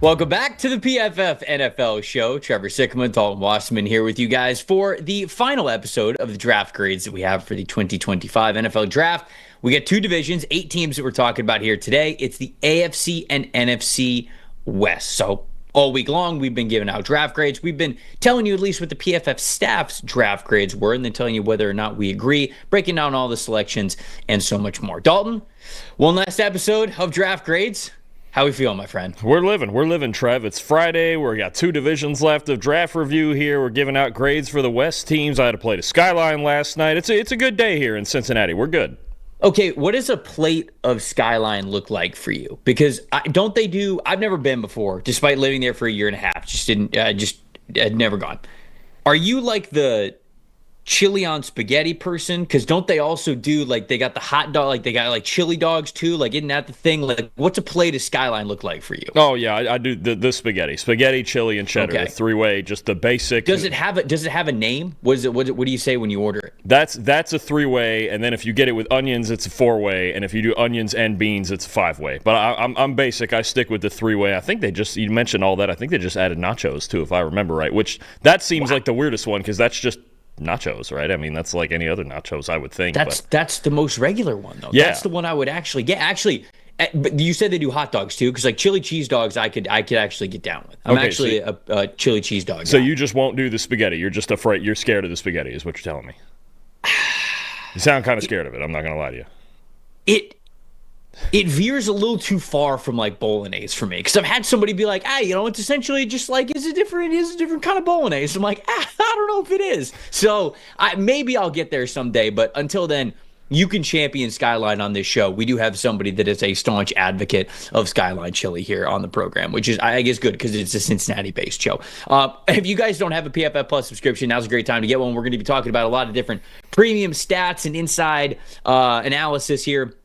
Welcome back to the PFF NFL show. Trevor, Sikkema, Dalton, Wasserman here with you guys for the final episode of the draft grades that we have for the 2025 NFL draft. We got two divisions, 8 teams that we're talking about here today. It's the AFC and NFC West. So all week long, we've been giving out draft grades. We've been telling you at least what the PFF staff's draft grades were, and then telling you whether or not we agree, breaking down all the selections, and so much more. Dalton, one last episode of draft grades. How we feeling, my friend? We're living, Trev. It's Friday. We got 2 divisions left of draft review here. We're giving out grades for the West teams. I had to play the Skyline last night. It's a good day here in Cincinnati. We're good. Okay, what does a plate of Skyline look like for you? Because don't they do? I've never been before, despite living there for a year and a half. Had never gone. Are you like the chili on spaghetti person? Because don't they also do, like, they got the hot dog, like they got like chili dogs too? Like, isn't that the thing? Like, what's a plate of Skyline look like for you? Oh yeah, I do the spaghetti, chili, and cheddar. Okay. The 3-way, just the basic. Does it have a name? What do you say when you order it? That's a 3-way, and then if you get it with onions, it's a 4-way, and if you do onions and beans, it's a 5-way. But I'm basic. I stick with the 3-way. I think you mentioned all that. I think they just added nachos too, if I remember right. Which that seems like the weirdest one, because that's just nachos, right? I mean, that's like any other nachos, I would think. That's the most regular one, though. Yeah. That's the one I would actually get. Actually, but you said they do hot dogs too, because like chili cheese dogs, I could actually get down with. I'm actually a chili cheese dog guy. So you just won't do the spaghetti. You're just afraid. You're scared of the spaghetti, is what you're telling me. You sound kind of scared of it. I'm not gonna lie to you. It veers a little too far from like bolognese for me, because I've had somebody be like, it's essentially just like, is a different kind of bolognese. I'm like, I don't know if it is. So maybe I'll get there someday, but until then, you can champion Skyline on this show. We do have somebody that is a staunch advocate of Skyline chili here on the program, which is, I guess, good because it's a Cincinnati-based show. If you guys don't have a PFF Plus subscription, now's a great time to get one. We're going to be talking about a lot of different premium stats and inside analysis here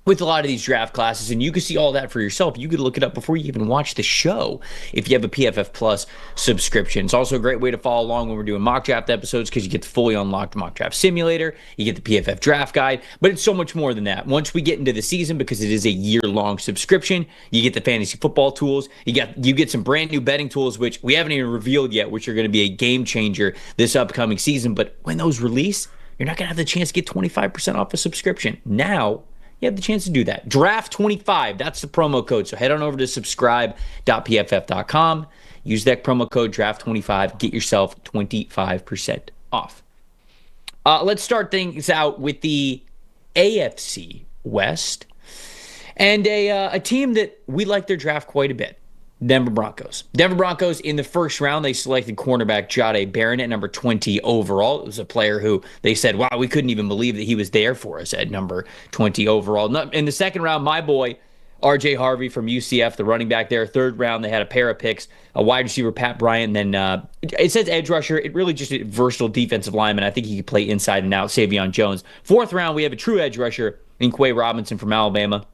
with a lot of these draft classes, and you can see all that for yourself. You could look it up before you even watch the show if you have a PFF Plus subscription. It's also a great way to follow along when we're doing mock draft episodes, because you get the fully unlocked mock draft simulator, you get the PFF draft guide, but it's so much more than that. Once we get into the season, because it is a year-long subscription, you get the fantasy football tools, you get some brand new betting tools, which we haven't even revealed yet, which are going to be a game changer this upcoming season. But when those release, you're not going to have the chance to get 25% off a subscription. Now you have the chance to do that. Draft25, that's the promo code. So head on over to subscribe.pff.com. Use that promo code Draft25. Get yourself 25% off. Let's start things out with the AFC West. And a team that we like their draft quite a bit. Denver Broncos. Denver Broncos, in the first round, they selected cornerback Jahdae Barron at number 20 overall. It was a player who they said, wow, we couldn't even believe that he was there for us at number 20 overall. In the second round, my boy, R.J. Harvey from UCF, the running back there. Third round, they had a pair of picks, a wide receiver, Pat Bryant, and then it says edge rusher. It really just a versatile defensive lineman. I think he could play inside and out, Savion Jones. Fourth round, we have a true edge rusher in Quay Robinson from Alabama.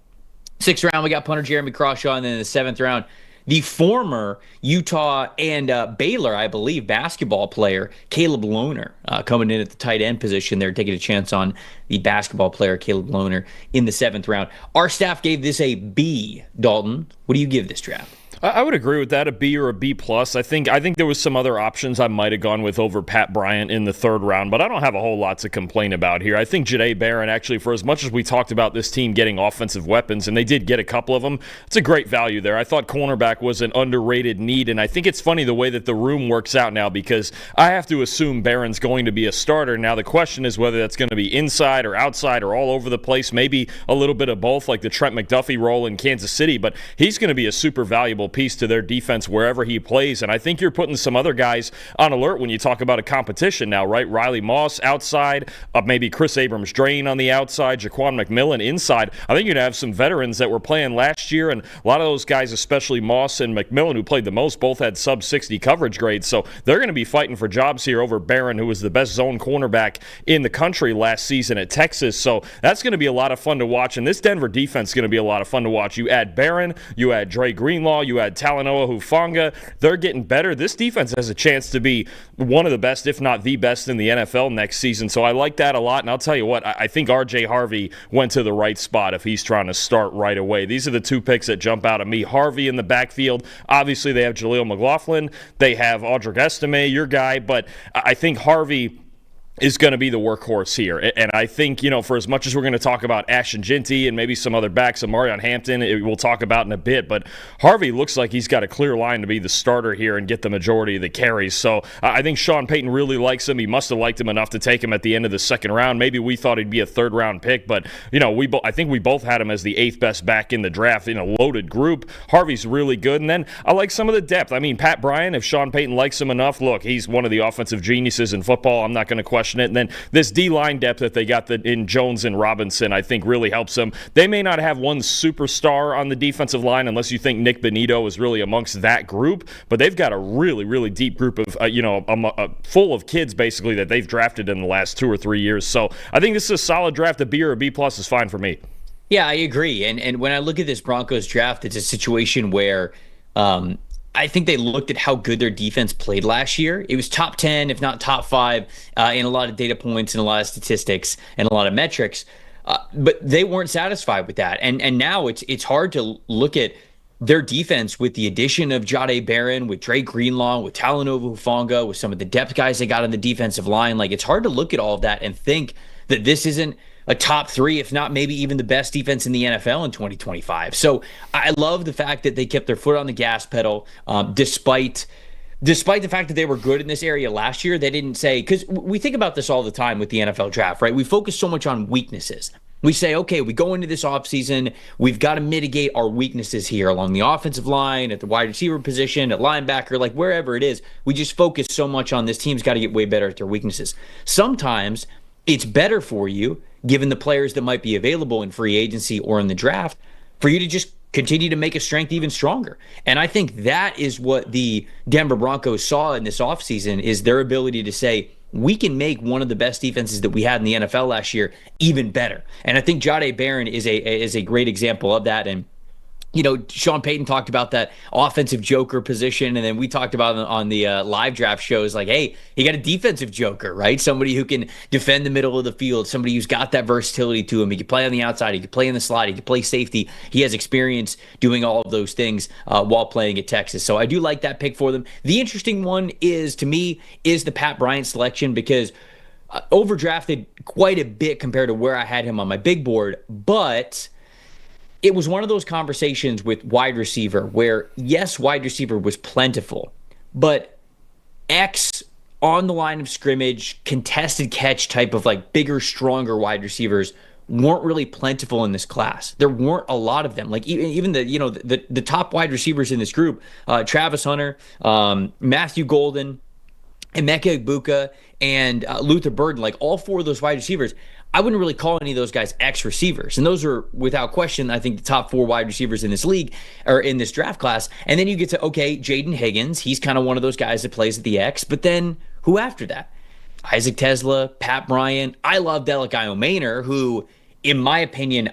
Sixth round, we got punter Jeremy Crawshaw, and then in the seventh round, the former Utah and Baylor, I believe, basketball player, Caleb Lohner, coming in at the tight end position there, taking a chance on the basketball player, Caleb Lohner, in the seventh round. Our staff gave this a B, Dalton. What do you give this draft? I would agree with that, a B or a B+. I think there was some other options I might have gone with over Pat Bryant in the third round, but I don't have a whole lot to complain about here. I think Jahdae Barron, actually, for as much as we talked about this team getting offensive weapons, and they did get a couple of them, it's a great value there. I thought cornerback was an underrated need, and I think it's funny the way that the room works out now, because I have to assume Barron's going to be a starter. Now, the question is whether that's going to be inside or outside or all over the place, maybe a little bit of both, like the Trent McDuffie role in Kansas City, but he's going to be a super valuable piece to their defense wherever he plays. And I think you're putting some other guys on alert when you talk about a competition now, right? Riley Moss outside, maybe Chris Abrams-Drain on the outside, Jaquan McMillan inside. I think you're going to have some veterans that were playing last year, and a lot of those guys, especially Moss and McMillan, who played the most, both had sub-60 coverage grades. So they're going to be fighting for jobs here over Barron, who was the best zone cornerback in the country last season at Texas. So that's going to be a lot of fun to watch. And this Denver defense is going to be a lot of fun to watch. You add Barron, you add Dre Greenlaw, you You add Talanoa Hufanga. They're getting better. This defense has a chance to be one of the best, if not the best, in the NFL next season. So I like that a lot. And I'll tell you what, I think R.J. Harvey went to the right spot if he's trying to start right away. These are the two picks that jump out at me. Harvey in the backfield. Obviously, they have Jaleel McLaughlin. They have Audric Estime, your guy. But I think Harvey is going to be the workhorse here. And I think, for as much as we're going to talk about Ashton Jinty and maybe some other backs, Marion Hampton, we'll talk about in a bit, but Harvey looks like he's got a clear line to be the starter here and get the majority of the carries. So I think Sean Payton really likes him. He must have liked him enough to take him at the end of the second round. Maybe we thought he'd be a third-round pick, but, I think we both had him as the 8th best back in the draft in a loaded group. Harvey's really good. And then I like some of the depth. I mean, Pat Bryant, if Sean Payton likes him enough, look, he's one of the offensive geniuses in football. I'm not going to question it. And then this D-line depth that they got in Jones and Robinson, I think, really helps them. They may not have one superstar on the defensive line unless you think Nick Benito is really amongst that group, but they've got a really, really deep group of, full of kids, basically, that they've drafted in the last 2 or 3 years. So I think this is a solid draft. A B or a B+ is fine for me. Yeah, I agree. And when I look at this Broncos draft, it's a situation where I think they looked at how good their defense played last year. It was top 10, if not top 5, in a lot of data points and a lot of statistics and a lot of metrics. But they weren't satisfied with that. And now it's hard to look at their defense with the addition of Jahdae Barron, with Drake Greenlaw, with Talanoa Hufanga, with some of the depth guys they got on the defensive line. Like, it's hard to look at all of that and think that this isn't a top 3, if not maybe even the best defense in the NFL in 2025. So I love the fact that they kept their foot on the gas pedal, despite the fact that they were good in this area last year. They didn't say, because we think about this all the time with the NFL draft, right? We focus so much on weaknesses. We say, okay, we go into this offseason, we've got to mitigate our weaknesses here along the offensive line, at the wide receiver position, at linebacker, like wherever it is. We just focus so much on this team's got to get way better at their weaknesses. Sometimes it's better for you, given the players that might be available in free agency or in the draft, for you to just continue to make a strength even stronger. And I think that is what the Denver Broncos saw in this offseason, is their ability to say, we can make one of the best defenses that we had in the NFL last year even better. And I think Jahdae Barron is a great example of that. And Sean Payton talked about that offensive joker position, and then we talked about on the live draft shows, like, hey, he got a defensive joker, right? Somebody who can defend the middle of the field, somebody who's got that versatility to him. He can play on the outside, he can play in the slot, he can play safety. He has experience doing all of those things while playing at Texas. So I do like that pick for them. The interesting one to me, is the Pat Bryant selection, because overdrafted quite a bit compared to where I had him on my big board, but it was one of those conversations with wide receiver where, yes, wide receiver was plentiful, but X on the line of scrimmage, contested catch type of like bigger, stronger wide receivers weren't really plentiful in this class. There weren't a lot of them. Like even the top wide receivers in this group, Travis Hunter, Matthew Golden, Emeka Egbuka, and Luther Burden, like all 4 of those wide receivers, I wouldn't really call any of those guys X receivers. And those are, without question, I think the top 4 wide receivers in this league, or in this draft class. And then you get to, okay, Jaden Higgins. He's kind of one of those guys that plays at the X. But then who after that? Isaac Tesla, Pat Bryant. I love Delic Iomaner, who, in my opinion,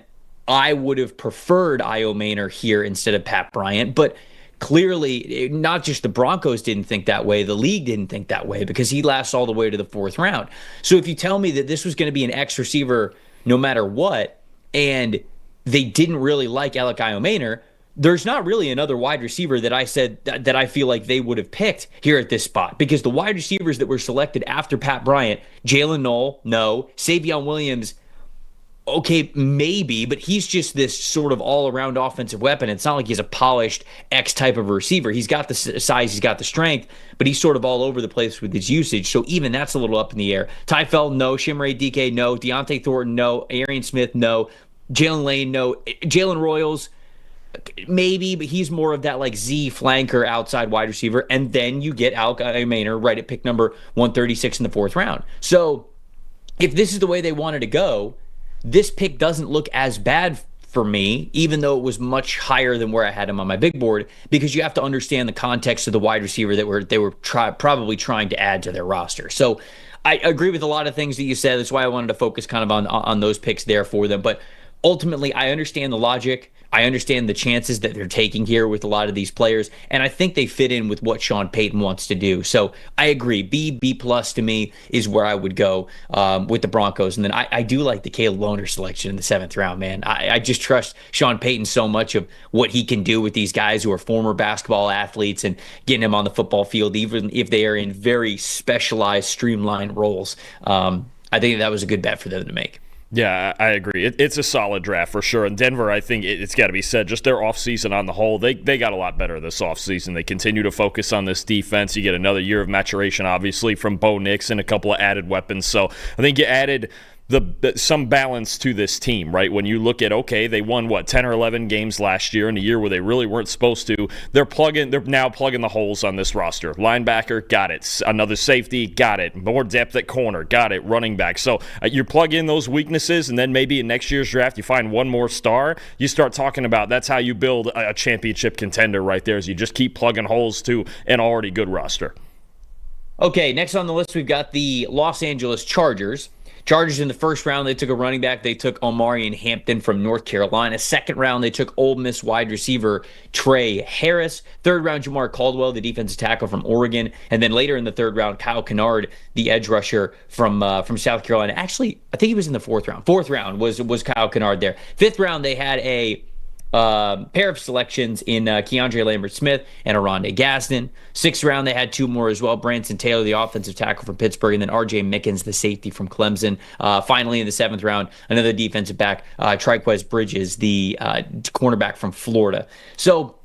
I would have preferred Iomaner here instead of Pat Bryant. But clearly, not just the Broncos didn't think that way, the league didn't think that way, because he lasts all the way to the 4th round. So if you tell me that this was going to be an X receiver no matter what, and they didn't really like Alec Iomaner, there's not really another wide receiver that I said that I feel like they would have picked here at this spot, because the wide receivers that were selected after Pat Bryant, Jalen Knoll, no. Savion Williams, okay, maybe, but he's just this sort of all-around offensive weapon. It's not like he's a polished X type of receiver. He's got the size, he's got the strength, but he's sort of all over the place with his usage. So even that's a little up in the air. Ty Feld, no. Shimray DK, no. Deontay Thornton, no. Arian Smith, no. Jalen Lane, no. Jalen Royals, maybe, but he's more of that like Z flanker outside wide receiver. And then you get Alec Iomaner right at pick number 136 in the 4th round. So if this is the way they wanted to go, this pick doesn't look as bad for me, even though it was much higher than where I had him on my big board, because you have to understand the context of the wide receiver that they were probably trying to add to their roster. So I agree with a lot of things that you said. That's why I wanted to focus kind of on those picks there for them. But ultimately, I understand the logic. I understand the chances that they're taking here with a lot of these players, and I think they fit in with what Sean Payton wants to do. So I agree. B plus to me is where I would go with the Broncos. And then I do like the Caleb Loner selection in the 7th round, man. I just trust Sean Payton so much of what he can do with these guys who are former basketball athletes and getting them on the football field, even if they are in very specialized, streamlined roles. I think that was a good bet for them to make. Yeah, I agree. It's a solid draft for sure. And Denver, I think it's got to be said, just their offseason on the whole, they got a lot better this offseason. They continue to focus on this defense. You get another year of maturation, obviously, from Bo Nix and a couple of added weapons. So I think you added some balance to this team, right? When you look at, okay, they won 10 or 11 games last year in a year where they really weren't supposed to. They're now plugging the holes on this roster. Linebacker, got it. Another safety, got it. More depth at corner, got it. Running back. So you plug in those weaknesses, and then maybe in next year's draft you find one more star. You start talking about that's how you build a championship contender right there, is you just keep plugging holes to an already good roster. Okay, next on the list we've got the Los Angeles Chargers. Chargers in the 1st round, they took a running back. They took Omarion Hampton from North Carolina. 2nd round, they took Ole Miss wide receiver Trey Harris. 3rd round, Jamar Caldwell, the defensive tackle from Oregon. And then later in the 3rd round, Kyle Kennard, the edge rusher from South Carolina. Actually, I think he was in the 4th round. 4th round was Kyle Kennard there. 5th round, they had a pair of selections in Keandre Lambert-Smith and Oronde Gadsden. 6th round, they had 2 more as well. Branson Taylor, the offensive tackle from Pittsburgh, and then R.J. Mickens, the safety from Clemson. Finally, in the 7th round, another defensive back, Triquez Bridges, the cornerback from Florida. So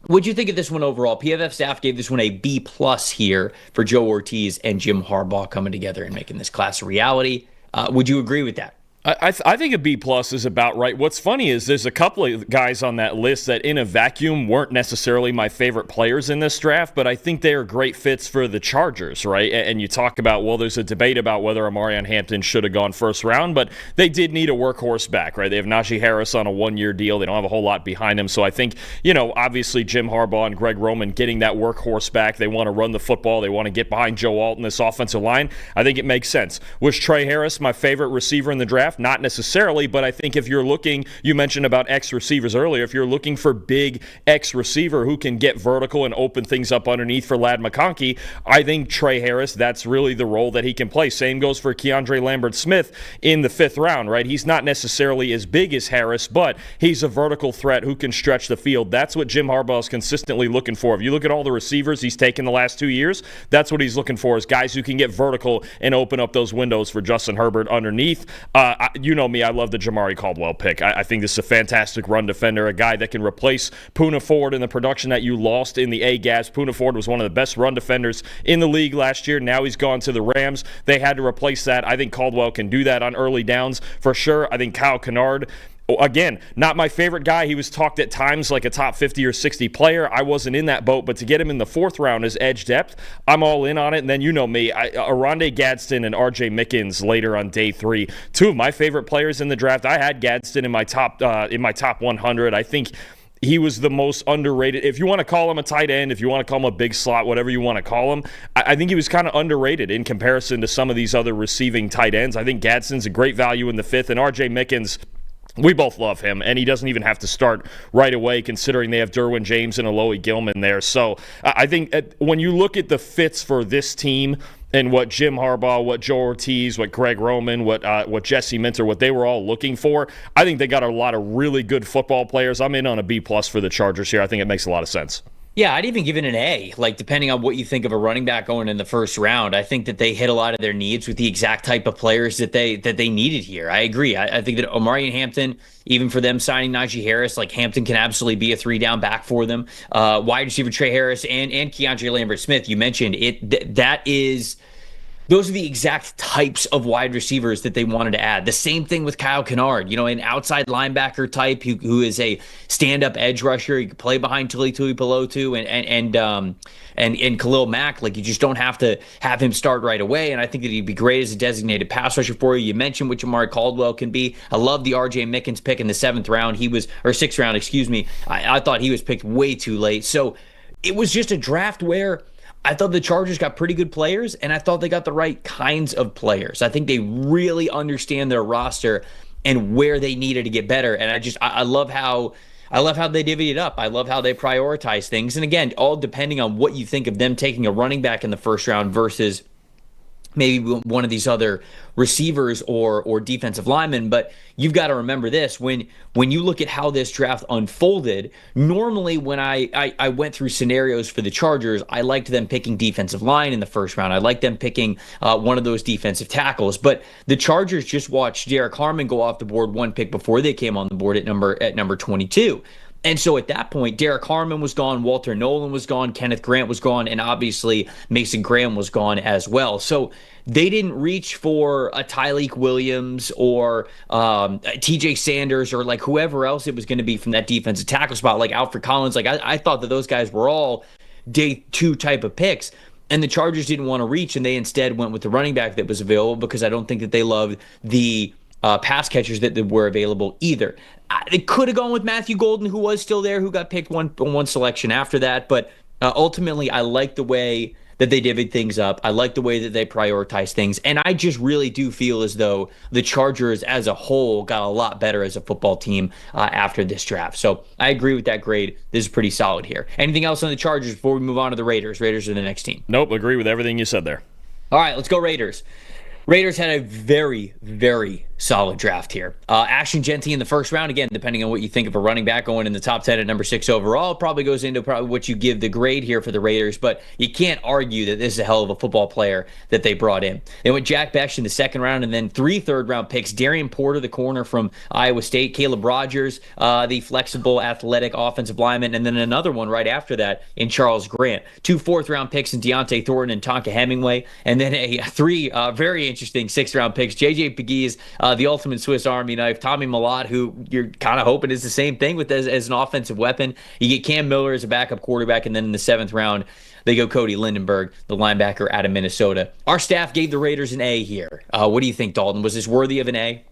what'd you think of this one overall? PFF staff gave this one a B+ here for Joe Ortiz and Jim Harbaugh coming together and making this class a reality. Would you agree with that? I think a B+ is about right. What's funny is there's a couple of guys on that list that in a vacuum weren't necessarily my favorite players in this draft, but I think they are great fits for the Chargers, right? And you talk about, well, there's a debate about whether Omarion Hampton should have gone 1st round, but they did need a workhorse back, right? They have Najee Harris on a 1-year deal. They don't have a whole lot behind him. So I think, obviously Jim Harbaugh and Greg Roman getting that workhorse back. They want to run the football. They want to get behind Joe Alt in this offensive line. I think it makes sense. Was Trey Harris my favorite receiver in the draft? Not necessarily, but I think if you're looking, you mentioned about X receivers earlier, if you're looking for big X receiver who can get vertical and open things up underneath for Ladd McConkey, I think Trey Harris, that's really the role that he can play. Same goes for Keandre Lambert-Smith in the 5th round, right? He's not necessarily as big as Harris, but he's a vertical threat who can stretch the field. That's what Jim Harbaugh is consistently looking for. If you look at all the receivers he's taken the last 2 years, that's what he's looking for, is guys who can get vertical and open up those windows for Justin Herbert underneath. Me, I love the Jamari Caldwell pick. I think this is a fantastic run defender, a guy that can replace Poona Ford in the production that you lost in the A-Gaps. Poona Ford was one of the best run defenders in the league last year. Now he's gone to the Rams. They had to replace that. I think Caldwell can do that on early downs for sure. I think Kyle Kennard, again, not my favorite guy. He was talked at times like a top 50 or 60 player. I wasn't in that boat, but to get him in the 4th round as edge depth, I'm all in on it. And then me, Oronde Gadsden and R.J. Mickens later on day 3, 2 of my favorite players in the draft. I had Gadsden in my top 100. I think he was the most underrated. If you want to call him a tight end, if you want to call him a big slot, whatever you want to call him, I think he was kind of underrated in comparison to some of these other receiving tight ends. I think Gadsden's a great value in the 5th, and R.J. Mickens, we both love him, and he doesn't even have to start right away considering they have Derwin James and Alohi Gilman there. So I think when you look at the fits for this team and what Jim Harbaugh, what Joe Ortiz, what Greg Roman, what Jesse Minter, what they were all looking for, I think they got a lot of really good football players. I'm in on a B+ for the Chargers here. I think it makes a lot of sense. Yeah, I'd even give it an A, depending on what you think of a running back going in the 1st round. I think that they hit a lot of their needs with the exact type of players that they needed here. I agree. I think that Omarion Hampton, even for them signing Najee Harris, Hampton can absolutely be a 3-down back for them. Wide receiver Trey Harris and Keandre Lambert-Smith, you mentioned it. Those are the exact types of wide receivers that they wanted to add. The same thing with Kyle Kennard, an outside linebacker type who is a stand-up edge rusher. He can play behind Tuli Tuipulotu and Khalil Mack. You just don't have to have him start right away. And I think that he'd be great as a designated pass rusher for you. You mentioned what Jamari Caldwell can be. I love the R.J. Mickens pick in the 7th round. 6th round, excuse me. I thought he was picked way too late. So it was just a draft where I thought the Chargers got pretty good players, and I thought they got the right kinds of players. I think they really understand their roster and where they needed to get better. And I love how I love how they divvied it up. I love how they prioritize things. And again, all depending on what you think of them taking a running back in the first round versus maybe one of these other receivers or defensive linemen. But you've got to remember this, when you look at how this draft unfolded, normally when I went through scenarios for the Chargers, I liked them picking defensive line in the first round. I liked them picking one of those defensive tackles. But the Chargers just watched Derek Harmon go off the board one pick before they came on the board at number 22. And so at that point, Derek Harmon was gone, Walter Nolan was gone, Kenneth Grant was gone, and obviously Mason Graham was gone as well. So they didn't reach for a Tyleik Williams or TJ Sanders or like whoever else it was going to be from that defensive tackle spot, like Alfred Collins. Like I thought that those guys were all day 2 type of picks. And the Chargers didn't want to reach, and they instead went with the running back that was available because I don't think that they loved the pass catchers that were available either. They could have gone with Matthew Golden, who was still there, who got picked one selection after that. But ultimately, I like the way that they divvied things up. I like the way that they prioritize things. And I just really do feel as though the Chargers as a whole got a lot better as a football team after this draft. So I agree with that grade. This is pretty solid here. Anything else on the Chargers before we move on to the Raiders? Raiders are the next team. Nope, agree with everything you said there. All right, let's go Raiders. Raiders had a very, very solid draft here. Ashton Jeanty in the first round, again, depending on what you think of a running back going in the top 10 at number 6 overall, probably goes into probably what you give the grade here for the Raiders, but you can't argue that this is a hell of a football player that they brought in. They went Jack Bech in the second round, and then 3 third-round picks, Darian Porter, the corner from Iowa State, Caleb Rogers, the flexible, athletic offensive lineman, and then another one right after that in Charles Grant. 2 fourth-round picks in Deontay Thornton and Tonka Hemingway, and then 3 very interesting 6th-round picks, J.J. Pegues, the ultimate Swiss Army knife, Tommy Millott, who you're kind of hoping is the same thing with as an offensive weapon. You get Cam Miller as a backup quarterback, and then in the 7th round, they go Cody Lindenberg, the linebacker out of Minnesota. Our staff gave the Raiders an A here. What do you think, Dalton? Was this worthy of an A?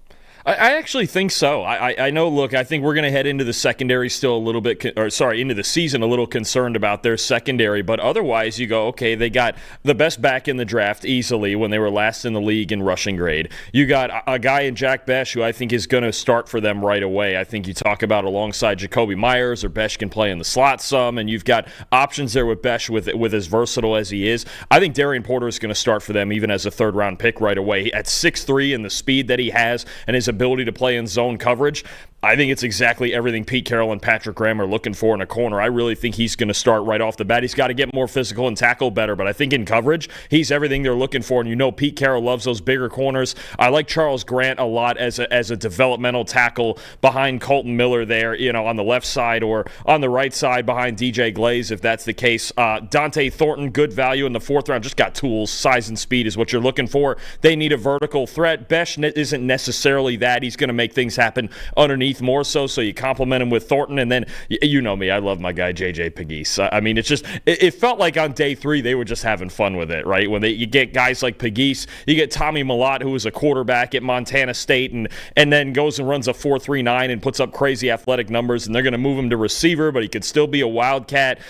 I actually think so. I know, look, I think we're going to head into the secondary still a little bit, into the season a little concerned about their secondary, but otherwise you go, okay, they got the best back in the draft easily when they were last in the league in rushing grade. You got a guy in Jack Bech who I think is going to start for them right away. I think you talk about alongside Jacoby Myers, or Bech can play in the slot some, and you've got options there with Bech with as versatile as he is. I think Darian Porter is going to start for them even as a 3rd-round pick right away. At 6'3" and the speed that he has and his ability to play in zone coverage, I think it's exactly everything Pete Carroll and Patrick Graham are looking for in a corner. I really think he's going to start right off the bat. He's got to get more physical and tackle better, but I think in coverage, he's everything they're looking for, and you know Pete Carroll loves those bigger corners. I like Charles Grant a lot as a developmental tackle behind Colton Miller there, on the left side, or on the right side behind DJ Glaze, if that's the case. Dante Thornton, good value in the 4th round, just got tools. Size and speed is what you're looking for. They need a vertical threat. Bech isn't necessarily that. He's going to make things happen underneath more so you complement him with Thornton. And then, you know me, I love my guy J.J. Pegues. I mean, it felt like on day 3 they were just having fun with it, right? When you get guys like Pegues, you get Tommy Millott, who was a quarterback at Montana State and then goes and runs a 4.39 and puts up crazy athletic numbers, and they're going to move him to receiver, but he could still be a wildcat.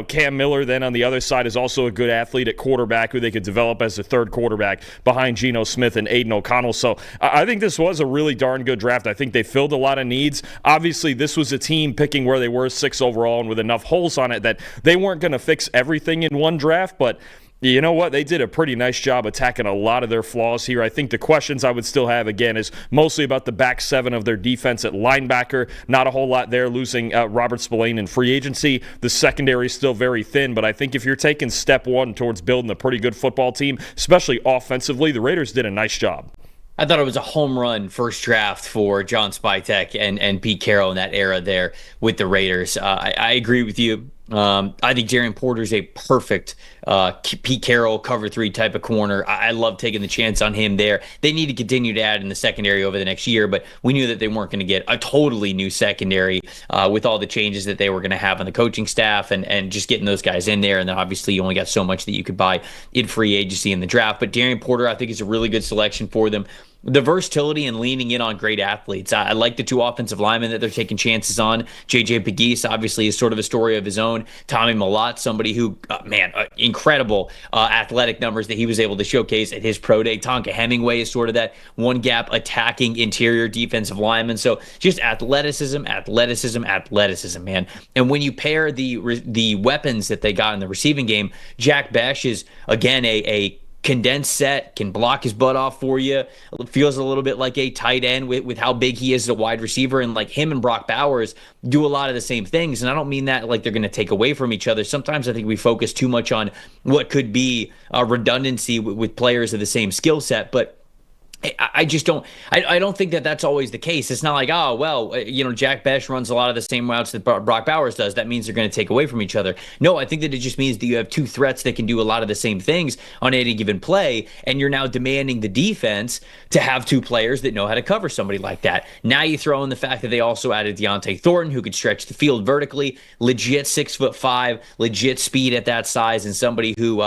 Cam Miller then on the other side is also a good athlete at quarterback who they could develop as a 3rd quarterback behind Geno Smith and Aiden O'Connell. So I think this was a really darn good draft. I think they filled a lot of needs. Obviously, this was a team picking where they were 6 overall and with enough holes on it that they weren't going to fix everything in one draft, but you know what? They did a pretty nice job attacking a lot of their flaws here. I think the questions I would still have, again, is mostly about the back 7 of their defense at linebacker. Not a whole lot there, losing Robert Spillane in free agency. The secondary is still very thin, but I think if you're taking step 1 towards building a pretty good football team, especially offensively, the Raiders did a nice job. I thought it was a home run first draft for John Spytek and Pete Carroll in that era there with the Raiders. I agree with you. I think Darian Porter is a perfect Pete Carroll cover 3 type of corner. I love taking the chance on him there. They need to continue to add in the secondary over the next year, but we knew that they weren't going to get a totally new secondary with all the changes that they were going to have on the coaching staff and just getting those guys in there. And then obviously you only got so much that you could buy in free agency in the draft. But Darian Porter, I think, is a really good selection for them. the versatility and leaning in on great athletes. I like the two offensive linemen that they're taking chances on. J.J. Pegues obviously is sort of a story of his own. Tommy Mellott, somebody who, incredible athletic numbers that he was able to showcase at his pro day. Tonka Hemingway is sort of that one-gap attacking interior defensive lineman. So just athleticism, man. And when you pair the weapons that they got in the receiving game, Jack Bech is, again, a condensed set, can block his butt off for you. Feels a little bit like a tight end with how big he is as a wide receiver. And like him and Brock Bowers do a lot of the same things. And I don't mean that like they're going to take away from each other. Sometimes I think we focus too much on what could be a redundancy with players of the same skill set. But I just don't. I don't think that that's always the case. It's not like, oh well, Jack Bech runs a lot of the same routes that Brock Bowers does. That means they're going to take away from each other. No, I think that it just means that you have two threats that can do a lot of the same things on any given play, and you're now demanding the defense to have two players that know how to cover somebody like that. Now you throw in the fact that they also added Deontay Thornton, who could stretch the field vertically, legit 6'5", legit speed at that size, and somebody who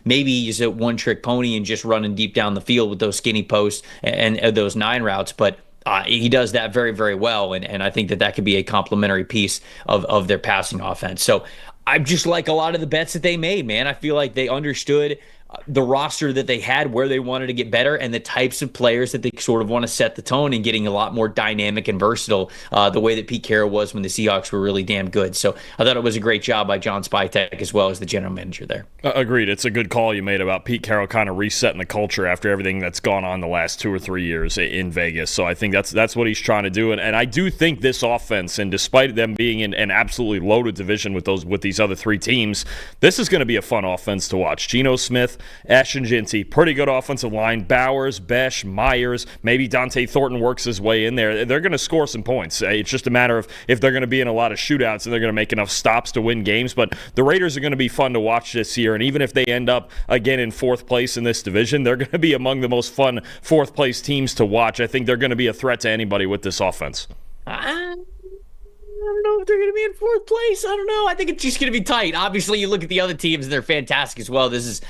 maybe is a one-trick pony and just running deep down the field with those skinny posts and those 9 routes, but he does that very, very well, and I think that could be a complementary piece of their passing offense. So I just like a lot of the bets that they made, man. I feel like they understood the roster that they had, where they wanted to get better, and the types of players that they sort of want to set the tone and getting a lot more dynamic and versatile, the way that Pete Carroll was when the Seahawks were really damn good. So I thought it was a great job by John Spytek as well as the general manager there. Agreed. It's a good call you made about Pete Carroll kind of resetting the culture after everything that's gone on the last 2 or 3 years in Vegas. So I think that's what he's trying to do. And I do think this offense, and despite them being in an absolutely loaded division with these other 3 teams, this is going to be a fun offense to watch. Geno Smith, Ashton Ginty, pretty good offensive line. Bowers, Bech, Myers, maybe Dante Thornton works his way in there. They're going to score some points. It's just a matter of if they're going to be in a lot of shootouts and they're going to make enough stops to win games. But the Raiders are going to be fun to watch this year. And even if they end up again in 4th place in this division, they're going to be among the most fun 4th place teams to watch. I think they're going to be a threat to anybody with this offense. I don't know if they're going to be in 4th place. I don't know. I think it's just going to be tight. Obviously, you look at the other teams, and they're fantastic as well. This is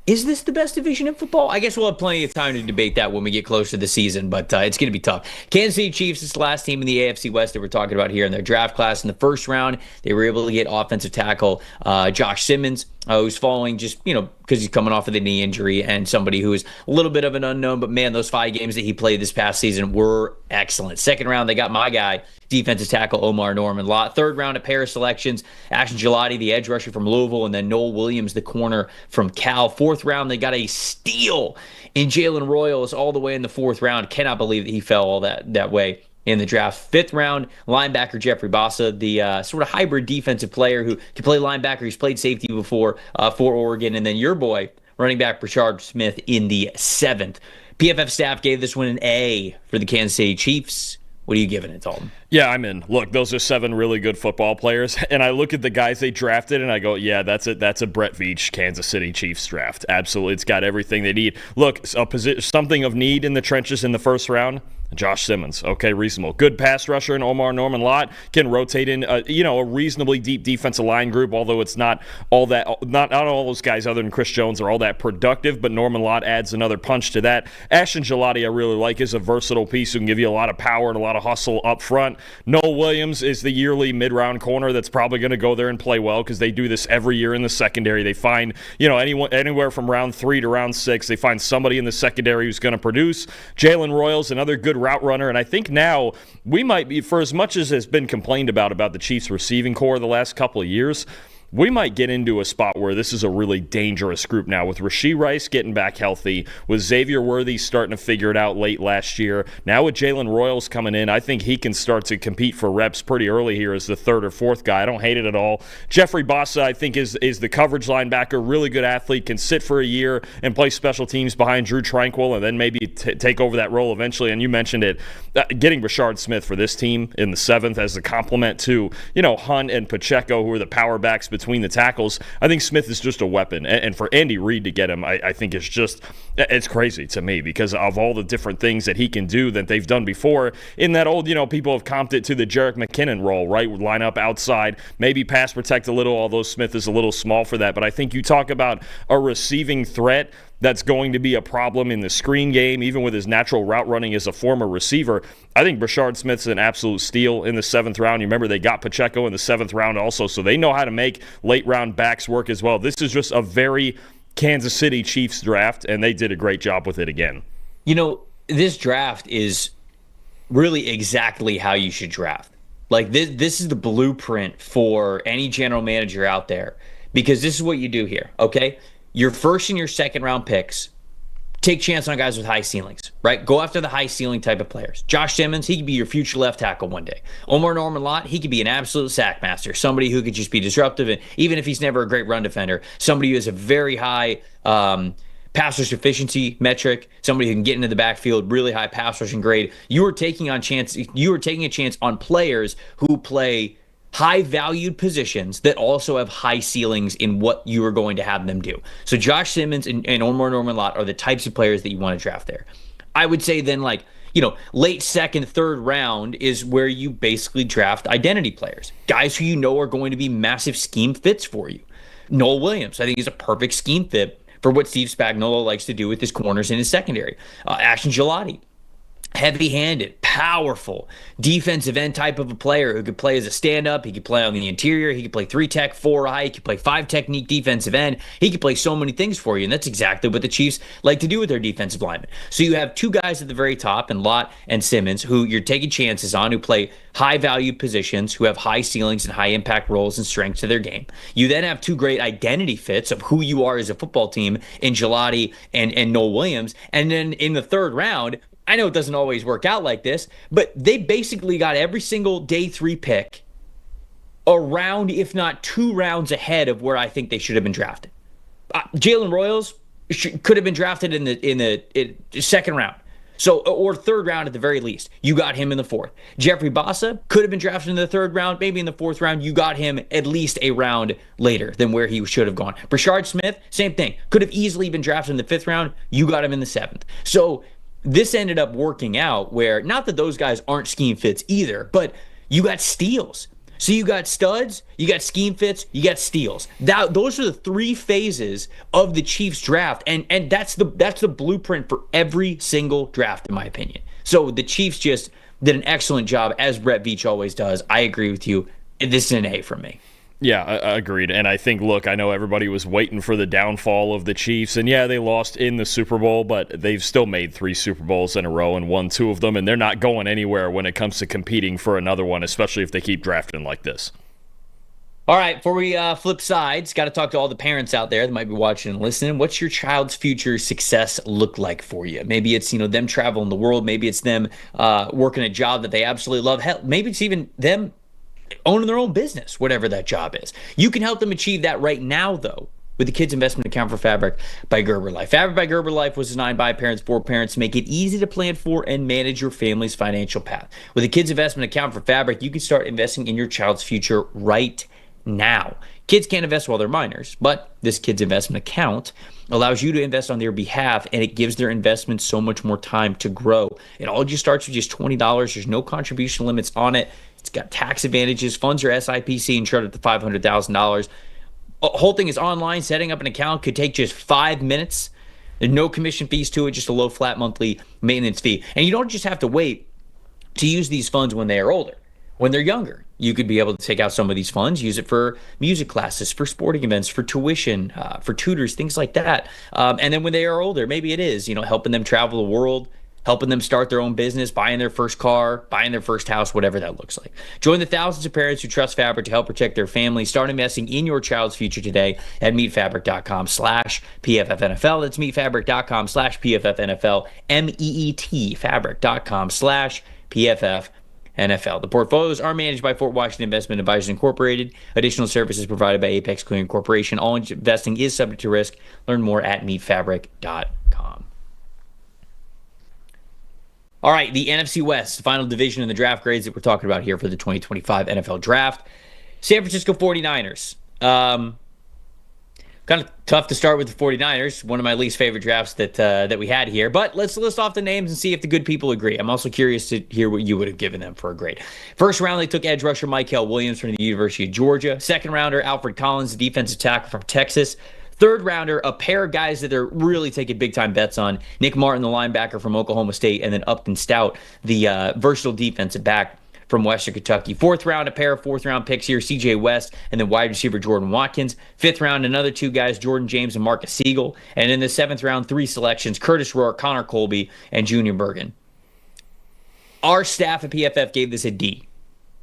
is this the best division in football? I guess we'll have plenty of time to debate that when we get closer to the season, but it's going to be tough. Kansas City Chiefs is the last team in the AFC West that we're talking about here in their draft class. In the first round, they were able to get offensive tackle Josh Simmons, who's falling just, because he's coming off of the knee injury, and somebody who is a little bit of an unknown, but man, those 5 games that he played this past season were excellent. Second round, they got my guy, defensive tackle Omar Norman-Lott. Third round, a pair of selections, Ashton Gelati, the edge rusher from Louisville, and then Noel Williams, the corner from Cal. Fourth round, they got a steal in Jalen Royals all the way in the 4th round. Cannot believe that he fell all that way in the draft. 5th round, linebacker Jeffrey Bassa, the sort of hybrid defensive player who can play linebacker. He's played safety before for Oregon. And then your boy, running back Brashard Smith in the 7th. PFF staff gave this one an A for the Kansas City Chiefs. What are you giving it, Dalton? Yeah, I'm in. Look, those are 7 really good football players, and I look at the guys they drafted, and I go, yeah, that's a Brett Veach Kansas City Chiefs draft. Absolutely, it's got everything they need. Look, something of need in the trenches in the 1st round. Josh Simmons, okay, reasonable. Good pass rusher, and Omar Norman-Lott can rotate in, a reasonably deep defensive line group, although it's not all those guys other than Chris Jones are all that productive, but Norman-Lott adds another punch to that. Ashton Gelati I really like is a versatile piece who can give you a lot of power and a lot of hustle up front. Noel Williams is the yearly mid-round corner that's probably going to go there and play well because they do this every year in the secondary. They find, anywhere from round 3 to round 6, they find somebody in the secondary who's going to produce. Jalen Royals, another good route runner, and I think now we might be, for as much as has been complained about the Chiefs receiving core the last couple of years, we might get into a spot where this is a really dangerous group now with Rashee Rice getting back healthy, with Xavier Worthy starting to figure it out late last year. Now with Jalen Royals coming in, I think he can start to compete for reps pretty early here as the 3rd or 4th guy. I don't hate it at all. Jeffrey Bassa, I think, is the coverage linebacker, really good athlete, can sit for a year and play special teams behind Drew Tranquill and then maybe take over that role eventually. And you mentioned it, getting Brashard Smith for this team in the 7th as a complement to, Hunt and Pacheco, who are the power backs between the tackles. I think Smith is just a weapon, and for Andy Reid to get him, I think it's crazy to me because of all the different things that he can do that they've done before. In that old, people have comped it to the Jerick McKinnon role, right? Would line up outside, maybe pass protect a little, although Smith is a little small for that. But I think you talk about a receiving threat. that's going to be a problem in the screen game, even with his natural route running as a former receiver. I think Brashard Smith's an absolute steal in the 7th round. You remember they got Pacheco in the 7th round also, so they know how to make late-round backs work as well. This is just a very Kansas City Chiefs draft, and they did a great job with it again. This draft is really exactly how you should draft. Like, this is the blueprint for any general manager out there, because this is what you do here, okay? Your first and your second round picks, take chance on guys with high ceilings, right? Go after the high ceiling type of players. Josh Simmons, he could be your future left tackle one day. Omar Norman-Lott, he could be an absolute sack master, somebody who could just be disruptive, and even if he's never a great run defender, somebody who has a very high pass rush efficiency metric, somebody who can get into the backfield, really high pass rushing grade. You are taking a chance on players who play high valued positions that also have high ceilings in what you are going to have them do. So Josh Simmons and Omar Norman-Lott are the types of players that you want to draft there. I would say then, late second, third round is where you basically draft identity players, guys who you know are going to be massive scheme fits for you. Noel Williams, I think he's a perfect scheme fit for what Steve Spagnuolo likes to do with his corners in his secondary. Ashton Gillotte, heavy-handed, powerful, defensive end type of a player who could play as a stand-up. He could play on the interior. He could play 3-tech, 4-eye. He could play 5-technique defensive end. He could play so many things for you, and that's exactly what the Chiefs like to do with their defensive linemen. So you have two guys at the very top, and Lott and Simmons, who you're taking chances on, who play high-value positions, who have high ceilings and high-impact roles and strengths to their game. You then have two great identity fits of who you are as a football team in Gillotte and Noel Williams. And then in the third round, I know it doesn't always work out like this, but they basically got every single day 3 pick around, if not 2 rounds ahead of where I think they should have been drafted. Jalen Royals could have been drafted in the second round, or third round at the very least. You got him in the 4th. Jeffrey Bassa could have been drafted in the 3rd round, maybe in the 4th round. You got him at least a round later than where he should have gone. Brashard Smith, same thing. Could have easily been drafted in the 5th round. You got him in the 7th. So this ended up working out where, not that those guys aren't scheme fits either, but you got steals. So you got studs, you got scheme fits, you got steals. Those are the 3 phases of the Chiefs draft, and that's the blueprint for every single draft, in my opinion. So the Chiefs just did an excellent job, as Brett Veach always does. I agree with you. This is an A from me. Yeah, agreed. And I think, look, I know everybody was waiting for the downfall of the Chiefs, and yeah, they lost in the Super Bowl, but they've still made 3 Super Bowls in a row and won 2 of them, and they're not going anywhere when it comes to competing for another one, especially if they keep drafting like this. All right, before we flip sides, got to talk to all the parents out there that might be watching and listening. What's your child's future success look like for you? Maybe it's them traveling the world. Maybe it's them working a job that they absolutely love. Hell, maybe it's even them owning their own business, whatever that job is. You can help them achieve that right now, though, with the Kids Investment Account for Fabric by Gerber Life. Fabric by Gerber Life was designed by parents for parents to make it easy to plan for and manage your family's financial path. With a Kids Investment Account for Fabric, you can start investing in your child's future right now. Kids can't invest while they're minors, but this Kids Investment Account allows you to invest on their behalf, and it gives their investment so much more time to grow. It all just starts with just $20. There's no contribution limits on it. It's got tax advantages. Funds are SIPC insured up to $500,000. The whole thing is online. Setting up an account could take just 5 minutes. There's no commission fees to it, just a low flat monthly maintenance fee. And you don't just have to wait to use these funds when they are older. When they're younger, you could be able to take out some of these funds, use it for music classes, for sporting events, for tuition, for tutors, things like that. And then when they are older, maybe it is, helping them travel the world, helping them start their own business, buying their first car, buying their first house, whatever that looks like. Join the thousands of parents who trust Fabric to help protect their family. Start investing in your child's future today at meetfabric.com/PFFNFL. That's meetfabric.com/PFFNFL, MEET, fabric.com/PFFNFL. The portfolios are managed by Fort Washington Investment Advisors Incorporated. Additional services provided by Apex Clearing Corporation. All investing is subject to risk. Learn more at meetfabric.com. All right, the NFC West, the final division in the draft grades that we're talking about here for the 2025 NFL Draft. San Francisco 49ers. Kind of tough to start with the 49ers, one of my least favorite drafts that we had here. But let's list off the names and see if the good people agree. I'm also curious to hear what you would have given them for a grade. First round, they took edge rusher Mykel Williams from the University of Georgia. Second rounder, Alfred Collins, the defensive tackle from Texas. Third rounder, a pair of guys that they're really taking big time bets on. Nick Martin, the linebacker from Oklahoma State, and then Upton Stout, the versatile defensive back from Western Kentucky. Fourth round, a pair of fourth-round picks here, C.J. West and then wide receiver Jordan Watkins. Fifth round, another two guys, Jordan James and Marcus Siegel. And in the seventh round, three selections, Curtis Rourke, Connor Colby, and Junior Bergen. Our staff at PFF gave this a D.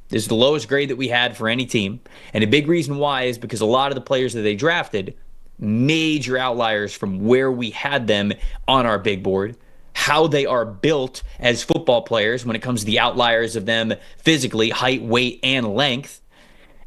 This is the lowest grade that we had for any team. And a big reason why is because a lot of the players that they drafted, major outliers from where we had them on our big board, how they are built as football players when it comes to the outliers of them physically, height, weight, and length,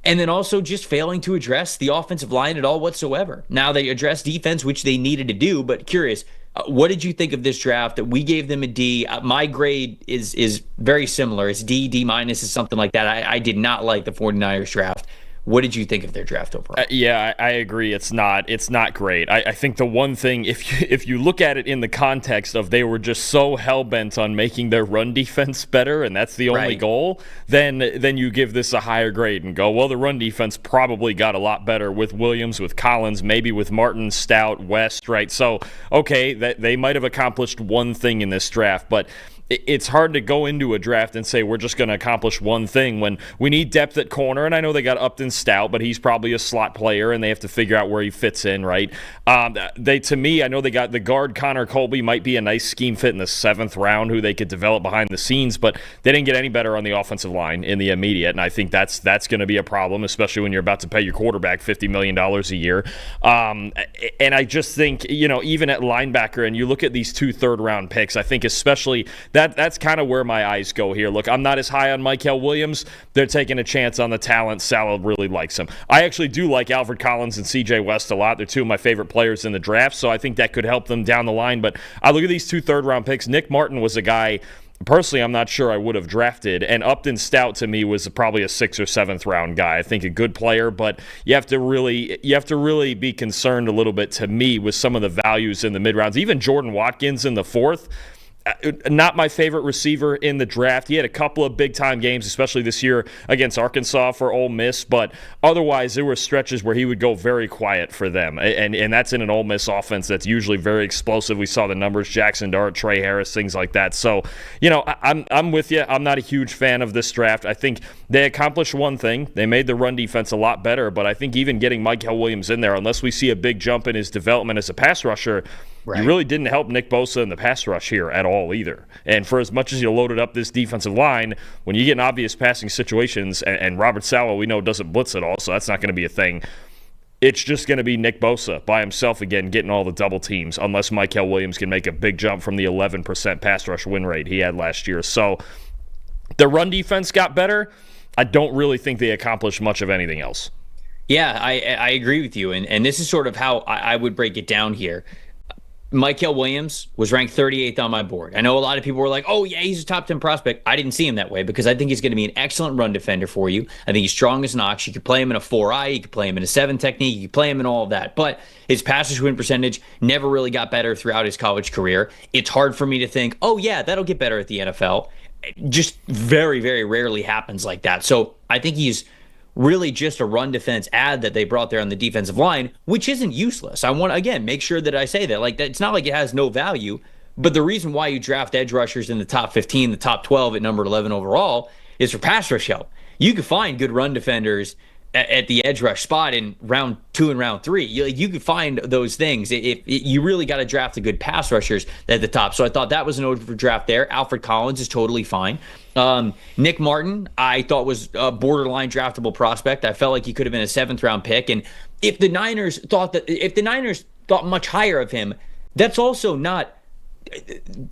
and then also just failing to address the offensive line at all whatsoever. Now, they addressed defense, which they needed to do, but curious, what did you think of this draft? That we gave them a D. My grade is very similar. It's D, D minus is something like that. I did not like the 49ers draft. What did you think of their draft overall? Yeah, I agree. It's not great. I think the one thing, if you look at it in the context of they were just so hell-bent on making their run defense better, and that's the only goal, then you give this a higher grade and go, well, the run defense probably got a lot better with Williams, with Collins, maybe with Martin, Stout, West, right? So, okay, they might have accomplished one thing in this draft, but it's hard to go into a draft and say we're just going to accomplish one thing when we need depth at corner. And I know they got Upton Stout, but he's probably a slot player, and they have to figure out where he fits in, right? To me, I know they got the guard Connor Colby might be a nice scheme fit in the seventh round, who they could develop behind the scenes, but they didn't get any better on the offensive line in the immediate, and I think that's going to be a problem, especially when you're about to pay your quarterback $50 million a year. And I just think, even at linebacker, and you look at these two third-round picks, I think especially that's kind of where my eyes go here. Look, I'm not as high on Mykel Williams. They're taking a chance on the talent. Saleh really likes him. I actually do like Alfred Collins and C.J. West a lot. They're two of my favorite players in the draft, so I think that could help them down the line. But I look at these two third-round picks. Nick Martin was a guy, personally, I'm not sure I would have drafted. And Upton Stout, to me, was probably a 6th or 7th round guy. I think a good player, but you have to really be concerned a little bit, to me, with some of the values in the mid-rounds. Even Jordan Watkins in the 4th, not my favorite receiver in the draft. He had a couple of big-time games, especially this year against Arkansas for Ole Miss, but otherwise there were stretches where he would go very quiet for them, and that's in an Ole Miss offense that's usually very explosive. We saw the numbers, Jackson Dart, Trey Harris, things like that. So, I'm with you. I'm not a huge fan of this draft. I think they accomplished one thing. They made the run defense a lot better, but I think even getting Mykel Williams in there, unless we see a big jump in his development as a pass rusher, you really didn't help Nick Bosa in the pass rush here at all either. And for as much as you loaded up this defensive line, when you get in obvious passing situations, and Robert Saleh, we know, doesn't blitz at all, so that's not going to be a thing. It's just going to be Nick Bosa by himself again getting all the double teams, unless Mykel Williams can make a big jump from the 11% pass rush win rate he had last year. So the run defense got better. I don't really think they accomplished much of anything else. Yeah, I agree with you. And this is sort of how I would break it down here. Mykel Williams was ranked 38th on my board. I know a lot of people were like, oh, yeah, he's a top 10 prospect. I didn't see him that way because I think he's going to be an excellent run defender for you. I think he's strong as an ox. You could play him in a 4-eye. You could play him in a 7 technique. You could play him in all of that. But his pass win percentage never really got better throughout his college career. It's hard for me to think, oh, yeah, that'll get better at the NFL. It just very, very rarely happens like that. So I think he's really just a run defense ad that they brought there on the defensive line, which isn't useless. I want to, again, make sure that I say that. Like, it's not like it has no value, but the reason why you draft edge rushers in the top 15, the top 12 at number 11 overall is for pass rush help. You can find good run defenders at the edge rush spot in round 2 and round 3. You could find those things. You really got to draft the good pass rushers at the top. So I thought that was an over draft there. Alfred Collins is totally fine. Nick Martin, I thought was a borderline draftable prospect. I felt like he could have been a 7th round pick. And if the Niners thought much higher of him, that's also not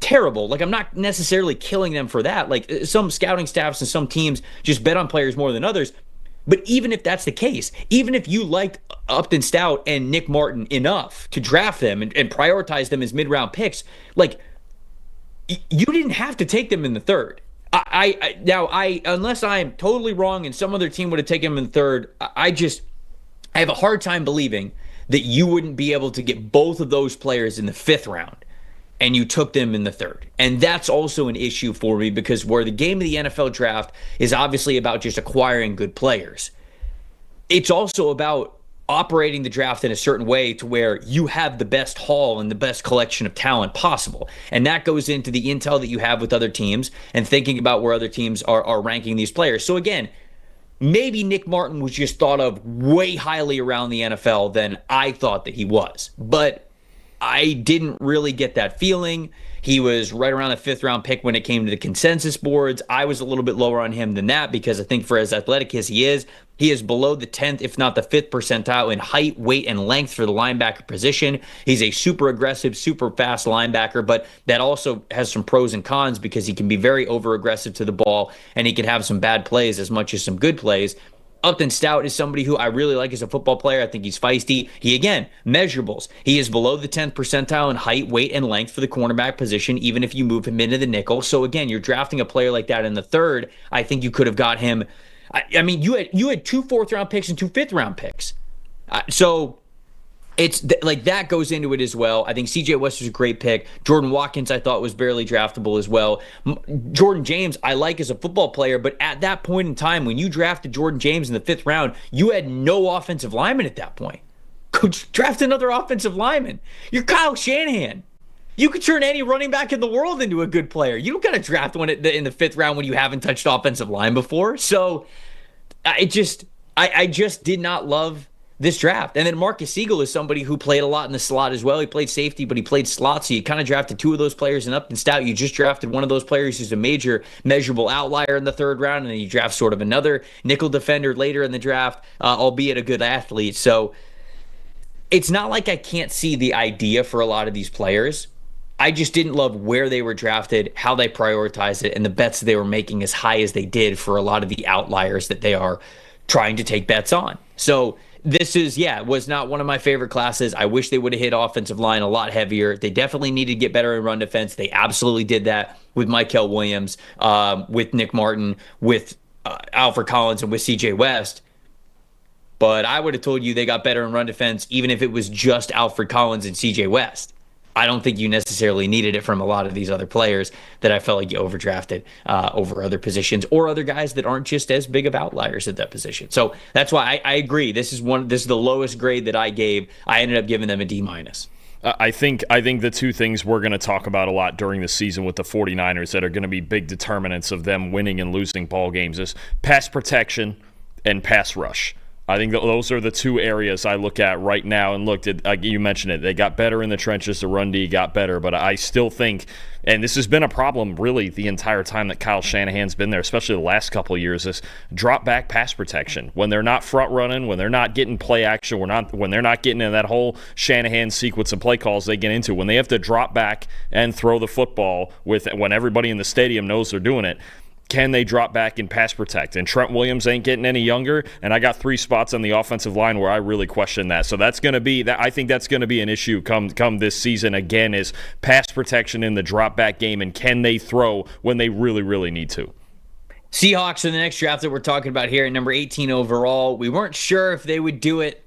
terrible. Like, I'm not necessarily killing them for that. Like, some scouting staffs and some teams just bet on players more than others. But even if that's the case, even if you liked Upton Stout and Nick Martin enough to draft them and prioritize them as mid-round picks, like, you didn't have to take them in the 3rd. Unless I am totally wrong and some other team would have taken him in the 3rd, I have a hard time believing that you wouldn't be able to get both of those players in the 5th round and you took them in the 3rd. And that's also an issue for me because where the game of the NFL draft is obviously about just acquiring good players, it's also about operating the draft in a certain way to where you have the best haul and the best collection of talent possible. And that goes into the intel that you have with other teams and thinking about where other teams are ranking these players. So again, maybe Nick Martin was just thought of way highly around the NFL than I thought that he was. But I didn't really get that feeling. He was right around the 5th round pick when it came to the consensus boards. I was a little bit lower on him than that because I think for as athletic as he is below the 10th, if not the 5th percentile in height, weight, and length for the linebacker position. He's a super aggressive, super fast linebacker, but that also has some pros and cons because he can be very over aggressive to the ball and he can have some bad plays as much as some good plays. Upton Stout is somebody who I really like as a football player. I think he's feisty. He, again, measurables. He is below the 10th percentile in height, weight, and length for the cornerback position, even if you move him into the nickel. So, again, you're drafting a player like that in the 3rd. I think you could have got him. I mean, you had 2 4th-round picks and 2 5th-round picks. So it's like that goes into it as well. I think CJ West was a great pick. Jordan Watkins, I thought, was barely draftable as well. Jordan James, I like as a football player, but at that point in time, when you drafted Jordan James in the 5th round, you had no offensive lineman at that point. Could draft another offensive lineman. You're Kyle Shanahan. You could turn any running back in the world into a good player. You don't got to draft one in the 5th round when you haven't touched offensive line before. So I just did not love this draft. And then Marcus Siegel is somebody who played a lot in the slot as well. He played safety, but he played slot. So you kind of drafted 2 of those players in Upton Stout. You just drafted one of those players who's a major measurable outlier in the 3rd round. And then you draft sort of another nickel defender later in the draft, albeit a good athlete. So it's not like I can't see the idea for a lot of these players. I just didn't love where they were drafted, how they prioritized it, and the bets they were making as high as they did for a lot of the outliers that they are trying to take bets on. So this was not one of my favorite classes. I wish they would have hit offensive line a lot heavier. They definitely needed to get better in run defense. They absolutely did that with Mykel Williams, with Nick Martin, with Alfred Collins, and with CJ West. But I would have told you they got better in run defense even if it was just Alfred Collins and CJ West. I don't think you necessarily needed it from a lot of these other players that I felt like you overdrafted over other positions or other guys that aren't just as big of outliers at that position. So that's why I agree. This is the lowest grade that I gave. I ended up giving them a D-. I think the 2 things we're going to talk about a lot during the season with the 49ers that are going to be big determinants of them winning and losing ball games is pass protection and pass rush. I think those are the 2 areas I look at right now. And looked at, you mentioned it, they got better in the trenches. The run D got better, but I still think, and this has been a problem really the entire time that Kyle Shanahan's been there, especially the last couple of years, is drop back pass protection. When they're not front running, when they're not getting play action, when they're not getting in that whole Shanahan sequence of play calls they get into, when they have to drop back and throw the football when everybody in the stadium knows they're doing it. Can they drop back and pass protect? And Trent Williams ain't getting any younger, and I got 3 spots on the offensive line where I really question that. So that's going to be that. I think that's going to be an issue come this season again, is pass protection in the drop back game, and can they throw when they really, really need to? Seahawks in the next draft that we're talking about here at number 18 overall. We weren't sure if they would do it,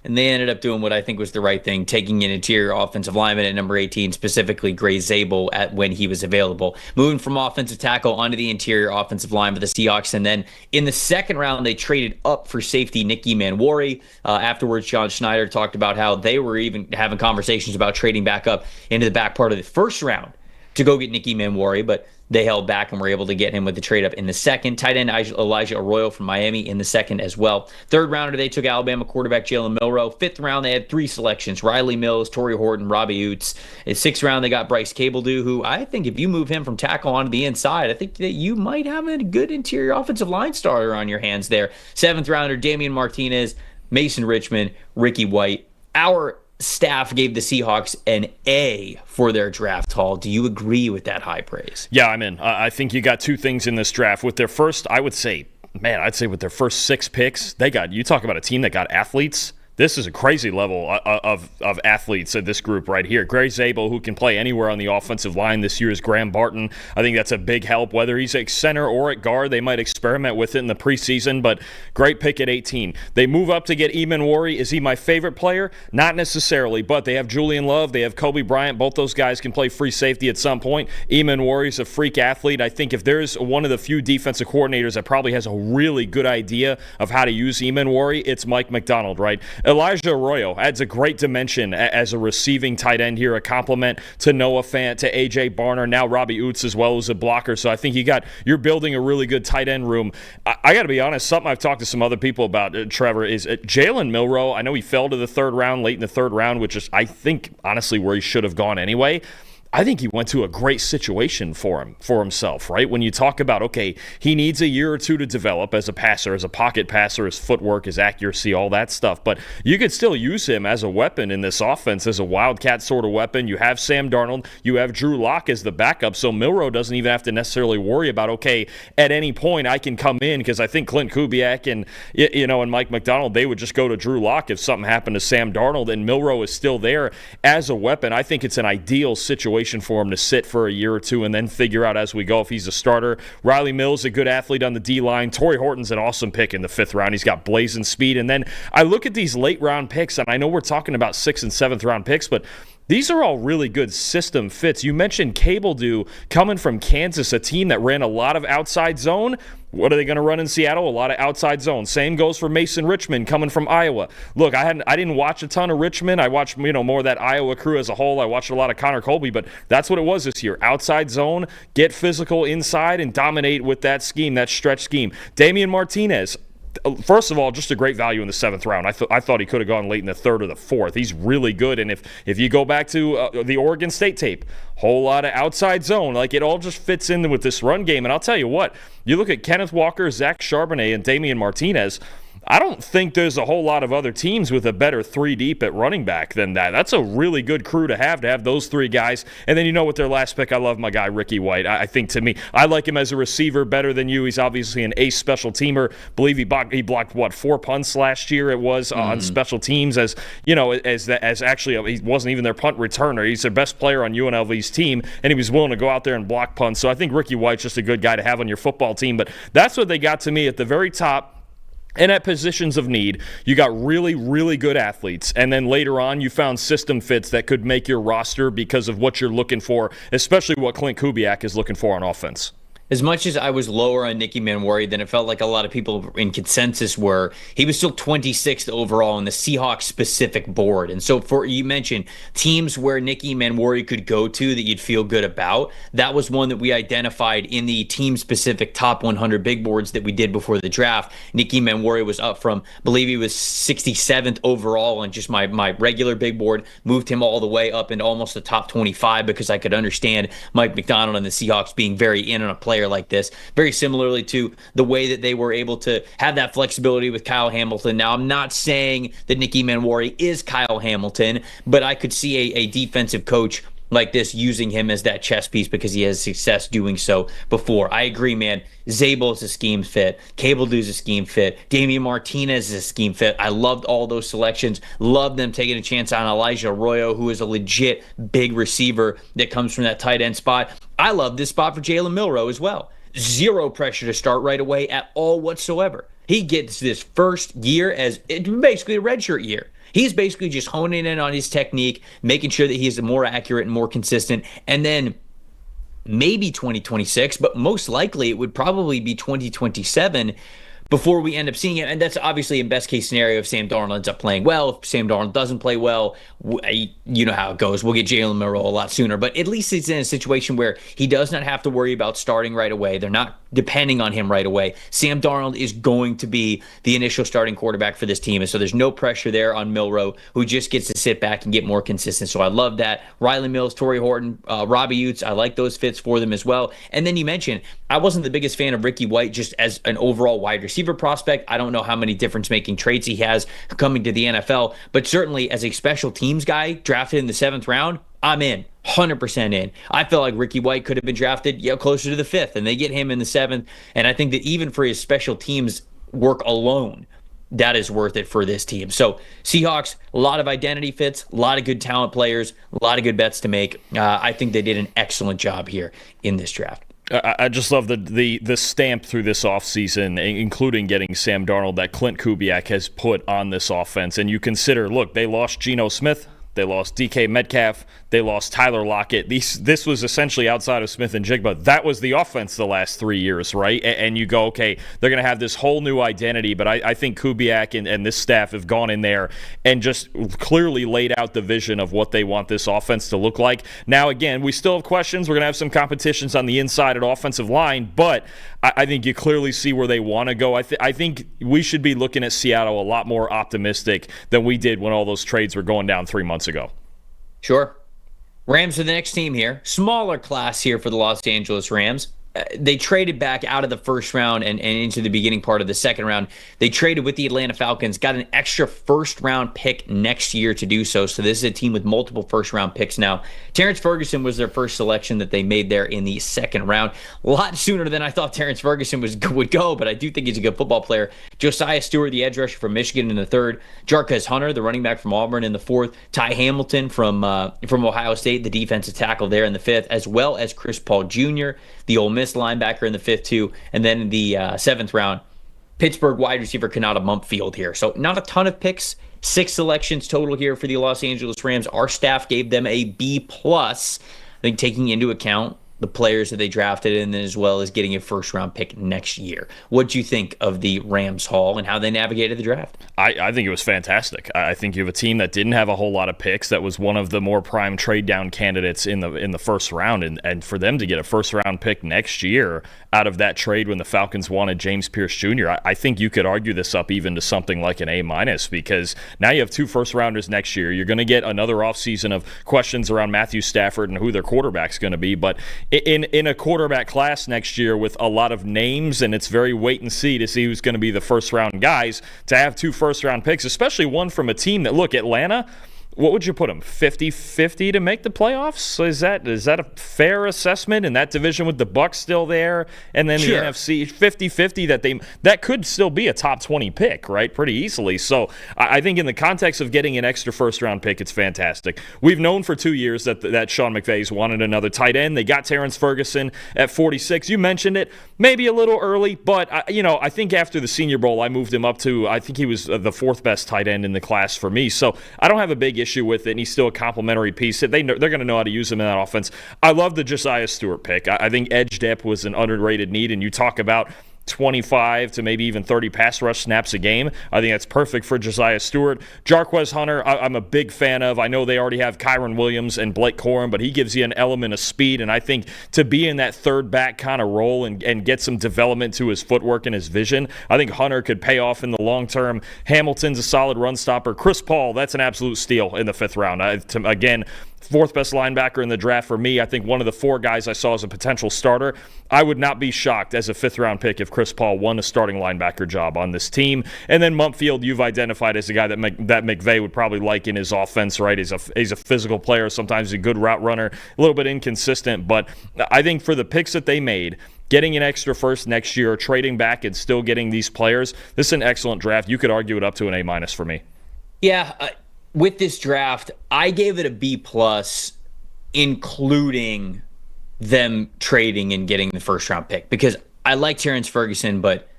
and they ended up doing what I think was the right thing, taking an interior offensive lineman at number 18, specifically Gray Zabel when he was available. Moving from offensive tackle onto the interior offensive line for the Seahawks. And then in the 2nd round, they traded up for safety Nick Emanwori. Afterwards, John Schneider talked about how they were even having conversations about trading back up into the back part of the 1st round to go get Nick Emanwori, but they held back and were able to get him with the trade up in the 2nd. Tight end Elijah Arroyo from Miami in the 2nd as well. 3rd rounder, they took Alabama quarterback Jalen Milroe. 5th round, they had 3 selections: Riley Mills, Torrey Horton, Robbie Oots. In 6th round, they got Bryce Cabledew, who I think if you move him from tackle onto the inside, I think that you might have a good interior offensive line starter on your hands there. 7th rounder, Damian Martinez, Mason Richmond, Ricky White. Our staff gave the Seahawks an A for their draft haul. Do you agree with that high praise? Yeah, I'm in. I think you got 2 things in this draft. With their first, I'd say with their first 6 picks, you talk about a team that got athletes. This is a crazy level of athletes in this group right here. Gray Zabel, who can play anywhere on the offensive line this year, is Graham Barton. I think that's a big help. Whether he's at center or at guard, they might experiment with it in the preseason, but great pick at 18. They move up to get Emanwori. Is he my favorite player? Not necessarily, but they have Julian Love. They have Kobe Bryant. Both those guys can play free safety at some point. Emanwori is a freak athlete. I think if there's one of the few defensive coordinators that probably has a really good idea of how to use Emanwori, it's Mike McDonald, right? Elijah Arroyo adds a great dimension as a receiving tight end here, a compliment to Noah Fant, to A.J. Barner, now Robbie Oots as well as a blocker. So I think you're building a really good tight end room. I got to be honest, something I've talked to some other people about, Trevor, is Jalen Milroe. I know he fell to the third round, late in the third round, which is, I think, honestly, where he should have gone anyway. I think he went to a great situation for himself, right? When you talk about, okay, he needs a year or two to develop as a passer, as a pocket passer, his footwork, his accuracy, all that stuff. But you could still use him as a weapon in this offense, as a wildcat sort of weapon. You have Sam Darnold, you have Drew Lock as the backup, so Milroe doesn't even have to necessarily worry about, okay, at any point I can come in, because I think Clint Kubiak and Mike McDonald, they would just go to Drew Lock if something happened to Sam Darnold, and Milroe is still there as a weapon. I think it's an ideal situation for him to sit for a year or two and then figure out as we go if he's a starter. Riley Mills, a good athlete on the D-line. Torrey Horton's an awesome pick in the 5th round. He's got blazing speed. And then I look at these late round picks, and I know we're talking about 6th and 7th round picks, but these are all really good system fits. You mentioned Cable Dew coming from Kansas, a team that ran a lot of outside zone. What are they going to run in Seattle? A lot of outside zone. Same goes for Mason Richmond coming from Iowa. Look, I didn't watch a ton of Richmond. I watched more of that Iowa crew as a whole. I watched a lot of Connor Colby, but that's what it was this year. Outside zone, get physical inside, and dominate with that scheme, that stretch scheme. Damian Martinez. First of all, just a great value in the 7th round. I thought he could have gone late in the 3rd or the 4th. He's really good. And if you go back to the Oregon State tape, whole lot of outside zone. Like, it all just fits in with this run game. And I'll tell you what, you look at Kenneth Walker, Zach Charbonnet, and Damian Martinez, I don't think there's a whole lot of other teams with a better 3 deep at running back than that. That's a really good crew to have those 3 guys. And then with their last pick, I love my guy Ricky White. I think, to me, I like him as a receiver better than you. He's obviously an ace special teamer. Believe he blocked 4 punts last year it was on special teams, as actually he wasn't even their punt returner. He's their best player on UNLV's team, and he was willing to go out there and block punts. So I think Ricky White's just a good guy to have on your football team. But that's what they got to me at the very top. And at positions of need, you got really, really good athletes. And then later on, you found system fits that could make your roster because of what you're looking for, especially what Clint Kubiak is looking for on offense. As much as I was lower on Nicky Manwari than it felt like a lot of people in consensus were, he was still 26th overall on the Seahawks specific board. And so you mentioned teams where Nicky Manwari could go to that you'd feel good about. That was one that we identified in the team specific top 100 big boards that we did before the draft. Nicky Manwari was up from, I believe he was 67th overall on just my regular big board, moved him all the way up into almost the top 25 because I could understand Mike McDonald and the Seahawks being very in on a player like this, very similarly to the way that they were able to have that flexibility with Kyle Hamilton. Now, I'm not saying that Nicky Manwari is Kyle Hamilton, but I could see a defensive coach like this using him as that chess piece because he has success doing so before. I agree, man. Zabel is a scheme fit. Cable Dew's a scheme fit. Damian Martinez is a scheme fit. I loved all those selections. Loved them taking a chance on Elijah Arroyo, who is a legit big receiver that comes from that tight end spot. I love this spot for Jalen Milroe as well. Zero pressure to start right away at all whatsoever. He gets this first year as basically a redshirt year. He's basically just honing in on his technique, making sure that he is more accurate and more consistent. And then maybe 2026, but most likely it would probably be 2027 before we end up seeing it. And that's obviously in best case scenario if Sam Darnold ends up playing well. If Sam Darnold doesn't play well, you know how it goes. We'll get Jalen Milroe a lot sooner. But at least he's in a situation where he does not have to worry about starting right away. They're not depending on him right away. Sam Darnold is going to be the initial starting quarterback for this team. And so there's no pressure there on Milroe, who just gets to sit back and get more consistent. So I love that. Riley Mills, Torrey Horton, Robbie Utes, I like those fits for them as well. And then you mentioned, I wasn't the biggest fan of Ricky White just as an overall wide receiver prospect. I don't know how many difference-making traits he has coming to the NFL, but certainly as a special teams guy drafted in the 7th round, I'm in, 100% in. I feel like Ricky White could have been drafted closer to the 5th, and they get him in the 7th. And I think that even for his special teams work alone, that is worth it for this team. So Seahawks, a lot of identity fits, a lot of good talent players, a lot of good bets to make. I think they did an excellent job here in this draft. I just love the stamp through this offseason, including getting Sam Darnold, that Clint Kubiak has put on this offense. And you consider, look, they lost Geno Smith. They lost DK Metcalf. They lost Tyler Lockett. This was essentially outside of Smith and Jigba. That was the offense the last 3 years, right? And you go, okay, they're going to have this whole new identity. But I think Kubiak and this staff have gone in there and just clearly laid out the vision of what they want this offense to look like. Now, again, we still have questions. We're going to have some competitions on the inside at offensive line. But I think you clearly see where they want to go. I think we should be looking at Seattle a lot more optimistic than we did when all those trades were going down 3 months ago. Sure. Rams are the next team here. Smaller class here for the Los Angeles Rams. They traded back out of the first round and into the beginning part of the second round. They traded with the Atlanta Falcons, got an extra first-round pick next year to do so. So this is a team with multiple first-round picks now. Terrence Ferguson was their first selection that they made there in the second round. A lot sooner than I thought Terrence Ferguson would go, but I do think he's a good football player. Josiah Stewart, the edge rusher from Michigan, in the third. Jarquez Hunter, the running back from Auburn, in the fourth. Ty Hamilton from Ohio State, the defensive tackle there, in the fifth, as well as Chris Paul Jr., the Ole Miss linebacker, in the fifth too. And then in the seventh round, Pittsburgh wide receiver Kanata Mumpfield here. So not a ton of picks, 6 selections total here for the Los Angeles Rams. Our staff gave them a B+, I think, taking into account the players that they drafted, and then as well as getting a first-round pick next year. What do you think of the Rams haul and how they navigated the draft? I think it was fantastic. I think you have a team that didn't have a whole lot of picks, that was one of the more prime trade-down candidates in the first round, and for them to get a first-round pick next year out of that trade when the Falcons wanted James Pierce Jr., I think you could argue this up even to something like an A-, because now you have 2 first-rounders next year. You're going to get another offseason of questions around Matthew Stafford and who their quarterback's going to be, but in a quarterback class next year with a lot of names, and it's very wait and see to see who's going to be the first-round guys, to have 2 first-round picks, especially one from a team that, look, Atlanta, what would you put them, 50-50 to make the playoffs? Is that a fair assessment in that division with the Bucs still there, and then Sure. the NFC 50-50 that could still be a top 20 pick, right, pretty easily. So I think in the context of getting an extra first-round pick, it's fantastic. We've known for 2 years that Sean McVay's wanted another tight end. They got Terrence Ferguson at 46. You mentioned it, maybe a little early, but I think after the Senior Bowl, I moved him up to, I think he was the 4th best tight end in the class for me. So I don't have a big issue with it, and he's still a complimentary piece. They're going to know how to use him in that offense. I love the Josiah Stewart pick. I think edge depth was an underrated need, and you talk about 25 to maybe even 30 pass rush snaps a game. I think that's perfect for Josiah Stewart. Jarquez Hunter, I'm a big fan of. I know they already have Kyron Williams and Blake Corum, but he gives you an element of speed, and I think to be in that third back kind of role and get some development to his footwork and his vision, I think Hunter could pay off in the long term. Hamilton's a solid run stopper. Chris Paul, that's an absolute steal in the 5th round. Again, 4th best linebacker in the draft for me. I think one of the 4 guys I saw as a potential starter. I would not be shocked as a 5th round pick if Chris Paul won a starting linebacker job on this team. And then Mumpfield, you've identified as a guy that McVay would probably like in his offense, right? He's a physical player, sometimes a good route runner, a little bit inconsistent. But I think for the picks that they made, getting an extra first next year, trading back and still getting these players, this is an excellent draft. You could argue it up to an A- for me. Yeah, with this draft, I gave it a B+, including them trading and getting the first-round pick, because I like Terrence Ferguson, but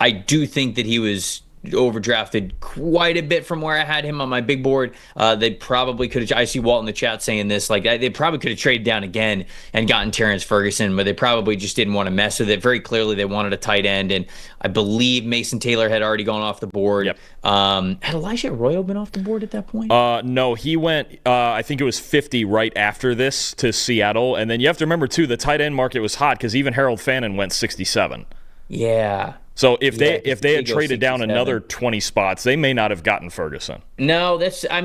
I do think that he was overdrafted quite a bit from where I had him on my big board. They probably could have, I see Walt in the chat saying this, like they probably could have traded down again and gotten Terrence Ferguson, but they probably just didn't want to mess with it. Very clearly they wanted a tight end, and I believe Mason Taylor had already gone off the board. Yep. Had Elijah Arroyo been off the board at that point? No, he went, I think it was 50 right after this to Seattle. And then you have to remember, too, the tight end market was hot because even Harold Fannin went 67. Yeah. So if they had traded 67. down another 20 spots, they may not have gotten Ferguson. No, I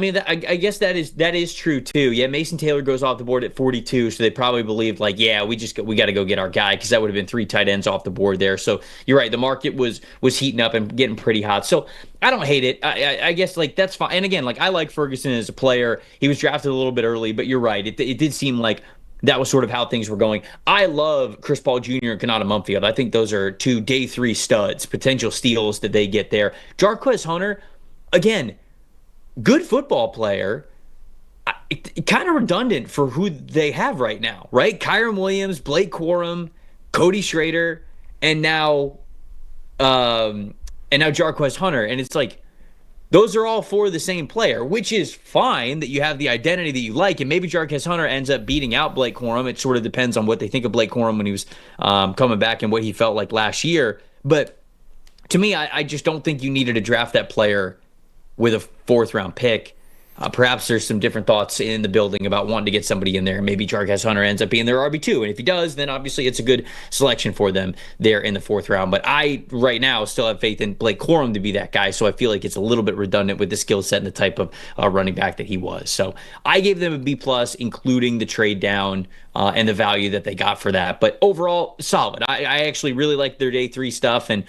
guess that is true too. Yeah, Mason Taylor goes off the board at 42, so they probably believed like, yeah, we got to go get our guy, because that would have been 3 tight ends off the board there. So you're right, the market was heating up and getting pretty hot. So I don't hate it. I guess like that's fine. And again, like I like Ferguson as a player. He was drafted a little bit early, but you're right. It did seem like that was sort of how things were going. I love Chris Paul Jr. and Kanata Mumpfield. I think those are 2 day 3 studs, potential steals that they get there. Jarquez Hunter, again, good football player. Kind of redundant for who they have right now, right? Kyron Williams, Blake Corum, Cody Schrader, and now Jarquez Hunter. And it's like, those are all for the same player, which is fine that you have the identity that you like. And maybe Jarquez Hunter ends up beating out Blake Corum. It sort of depends on what they think of Blake Corum when he was coming back and what he felt like last year. But to me, I just don't think you needed to draft that player with a fourth-round pick. Perhaps there's some different thoughts in the building about wanting to get somebody in there. Maybe Jarquez Hunter ends up being their RB2. And if he does, then obviously it's a good selection for them there in the fourth round. But I, right now, still have faith in Blake Corum to be that guy. So I feel like it's a little bit redundant with the skill set and the type of running back that he was. So I gave them a B+, including the trade down and the value that they got for that. But overall, solid. I actually really like their day 3 stuff. And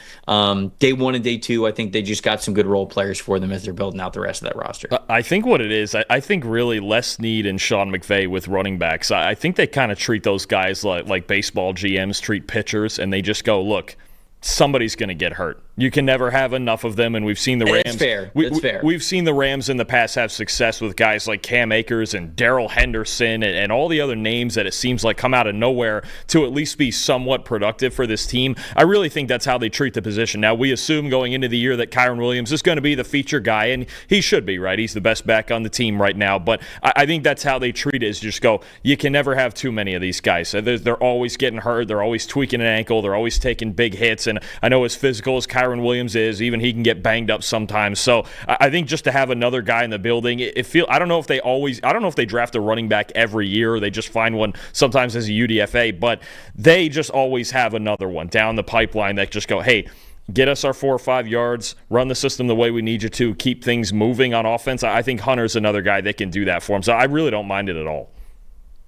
day 1 and day 2, I think they just got some good role players for them as they're building out the rest of that roster. I think what it is, I think really less need in Sean McVay with running backs. I think they kind of treat those guys like baseball GMs treat pitchers, and they just go, look, somebody's going to get hurt. You can never have enough of them, and we've seen the Rams. That's fair. That's fair. We've seen the Rams in the past have success with guys like Cam Akers and Darrell Henderson and all the other names that it seems like come out of nowhere to at least be somewhat productive for this team. I really think that's how they treat the position. Now, we assume going into the year that Kyren Williams is going to be the feature guy, and he should be, right? He's the best back on the team right now, but I think that's how they treat it, is just go, you can never have too many of these guys. They're always getting hurt. They're always tweaking an ankle. They're always taking big hits, and I know as physical as Kyren Williams is, even he can get banged up sometimes. So I think just to have another guy in the building, I don't know if they draft a running back every year, or they just find one sometimes as a UDFA, but they just always have another one down the pipeline that just go, hey, get us our 4 or 5 yards, run the system the way we need you to, keep things moving on offense. I think Hunter's another guy that can do that for him. So I really don't mind it at all.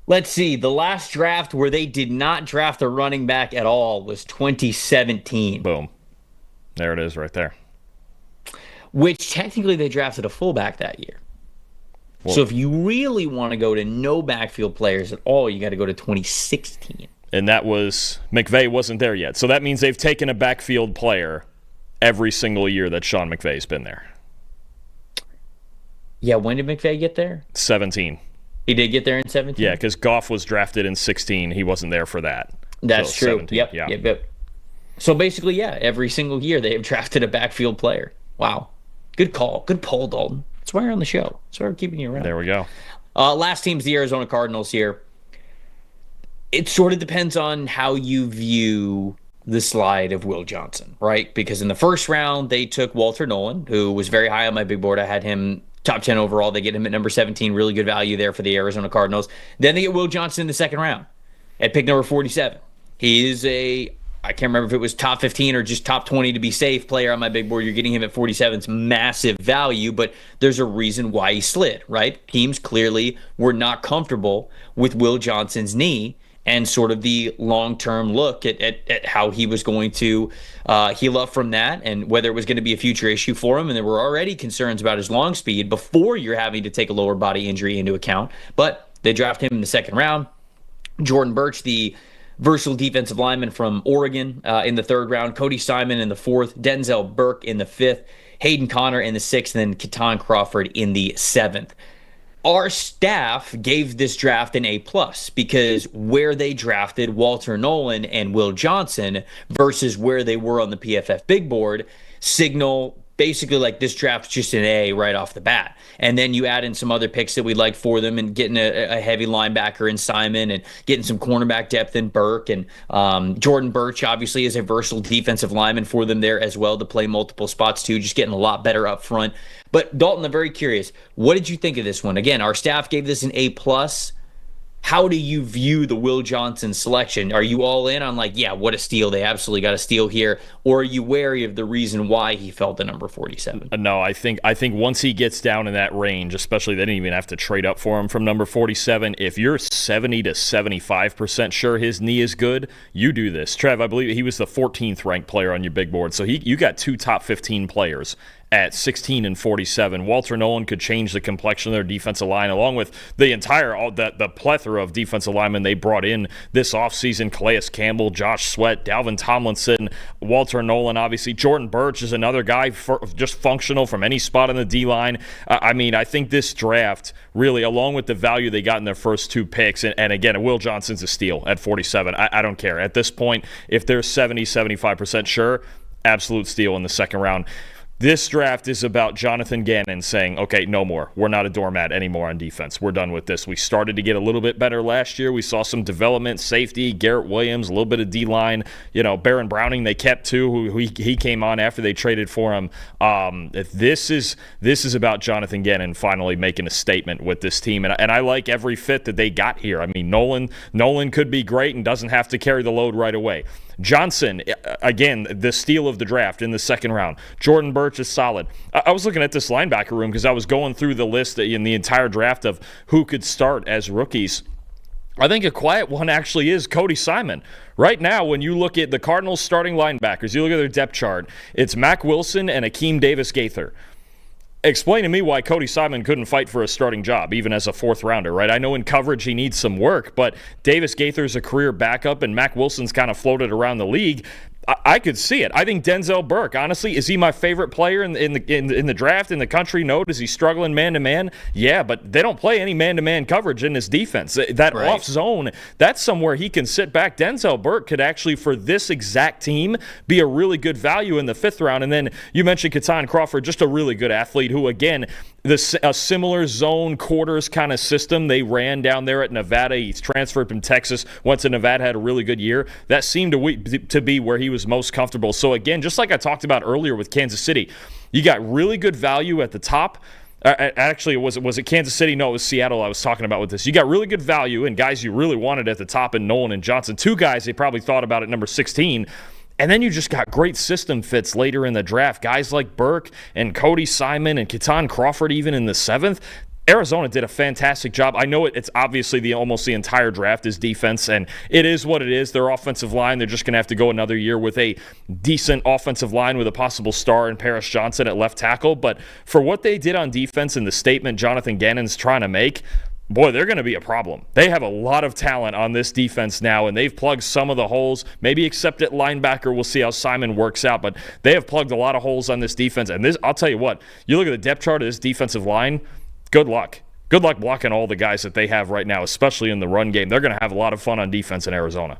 Let's see. The last draft where they did not draft a running back at all was 2017. Boom. There it is right there. Which technically they drafted a fullback that year. Well, so if you really want to go to no backfield players at all, you got to go to 2016. And that was, McVay wasn't there yet. So that means they've taken a backfield player every single year that Sean McVay's been there. Yeah, when did McVay get there? 17. He did get there in 17? Yeah, because Goff was drafted in 16. He wasn't there for that. That's so true. 17. Yep. So basically, yeah, every single year they have drafted a backfield player. Wow. Good call. Good poll, Dalton. That's why you're on the show. That's why we're keeping you around. There we go. Last team's the Arizona Cardinals here. It sort of depends on how you view the slide of Will Johnson, right? Because in the first round, they took Walter Nolan, who was very high on my big board. I had him top 10 overall. They get him at number 17. Really good value there for the Arizona Cardinals. Then they get Will Johnson in the second round at pick number 47. He is I can't remember if it was top 15 or just top 20 to be safe player on my big board. You're getting him at 47. It's massive value, but there's a reason why he slid, right? Teams clearly were not comfortable with Will Johnson's knee and sort of the long-term look at how he was going to heal up from that and whether it was going to be a future issue for him. And there were already concerns about his long speed before you're having to take a lower body injury into account. But they draft him in the second round. Jordan Birch, the versatile defensive lineman from Oregon in the third round. Cody Simon in the fourth. Denzel Burke in the fifth. Hayden Connor in the sixth. And then Keaton Crawford in the seventh. Our staff gave this draft an A+ because where they drafted Walter Nolan and Will Johnson versus where they were on the PFF big board signal basically like this draft's just an A right off the bat. And then you add in some other picks that we like for them and getting a heavy linebacker in Simon and getting some cornerback depth in Burke. And Jordan Birch obviously is a versatile defensive lineman for them there as well to play multiple spots too, just getting a lot better up front. But Dalton, I'm very curious. What did you think of this one? Again, our staff gave this an A+. How do you view the Will Johnson selection? Are you all in on like, yeah, what a steal. They absolutely got a steal here. Or are you wary of the reason why he fell to number 47? No, I think once he gets down in that range, especially they didn't even have to trade up for him from number 47. If you're 70 to 75% sure his knee is good, you do this. Trev, I believe he was the 14th ranked player on your big board. So you got two top 15 players at 16 and 47. Walter Nolan could change the complexion of their defensive line along with the entire the plethora of defensive linemen they brought in this offseason. Calais Campbell, Josh Sweat, Dalvin Tomlinson, Walter Nolan, obviously. Jordan Birch is another guy just functional from any spot on the D-line. I think this draft really, along with the value they got in their first two picks, and again, Will Johnson's a steal at 47. I don't care. At this point, if they're 70, 75% sure, absolute steal in the second round. This draft is about Jonathan Gannon saying, okay, no more. We're not a doormat anymore on defense. We're done with this. We started to get a little bit better last year. We saw some development, safety, Garrett Williams, a little bit of D-line. Baron Browning they kept too, who he came on after they traded for him. This is about Jonathan Gannon finally making a statement with this team. And I like every fit that they got here. I mean, Nolan could be great and doesn't have to carry the load right away. Johnson, again, the steal of the draft in the second round. Jordan Burch is solid. I was looking at this linebacker room because I was going through the list in the entire draft of who could start as rookies. I think a quiet one actually is Cody Simon. Right now, when you look at the Cardinals starting linebackers, you look at their depth chart, it's Mack Wilson and Akeem Davis-Gaither. Explain to me why Cody Simon couldn't fight for a starting job, even as a fourth rounder, right? I know in coverage he needs some work, but Davis-Gaither's a career backup, and Mack Wilson's kind of floated around the league. I could see it. I think Denzel Burke, honestly, is he my favorite player in the draft in the country? No. Is he struggling man-to-man? Yeah, but they don't play any man-to-man coverage in this defense. That right. Off zone, that's somewhere he can sit back. Denzel Burke could actually, for this exact team, be a really good value in the fifth round. And then you mentioned Keaton Crawford, just a really good athlete who, again, a similar zone quarters kind of system they ran down there at Nevada. He's transferred from Texas, went to Nevada, had a really good year. That seemed to be where he was most comfortable. So again, just like I talked about earlier with Kansas City, you got really good value at the top. Actually, was it Kansas City? No, it was Seattle I was talking about with this. You got really good value and guys you really wanted at the top in Nolan and Johnson. Two guys they probably thought about at number 16. And then you just got great system fits later in the draft. Guys like Burke and Cody Simon and Keaton Crawford even in the 7th. Arizona did a fantastic job. I know it's obviously almost the entire draft is defense, and it is what it is. Their offensive line, they're just going to have to go another year with a decent offensive line with a possible star in Paris Johnson at left tackle. But for what they did on defense and the statement Jonathan Gannon's trying to make, boy, they're going to be a problem. They have a lot of talent on this defense now, and they've plugged some of the holes, maybe except at linebacker. We'll see how Simon works out, but they have plugged a lot of holes on this defense. And this, I'll tell you what, you look at the depth chart of this defensive line, good luck. Good luck blocking all the guys that they have right now, especially in the run game. They're going to have a lot of fun on defense in Arizona.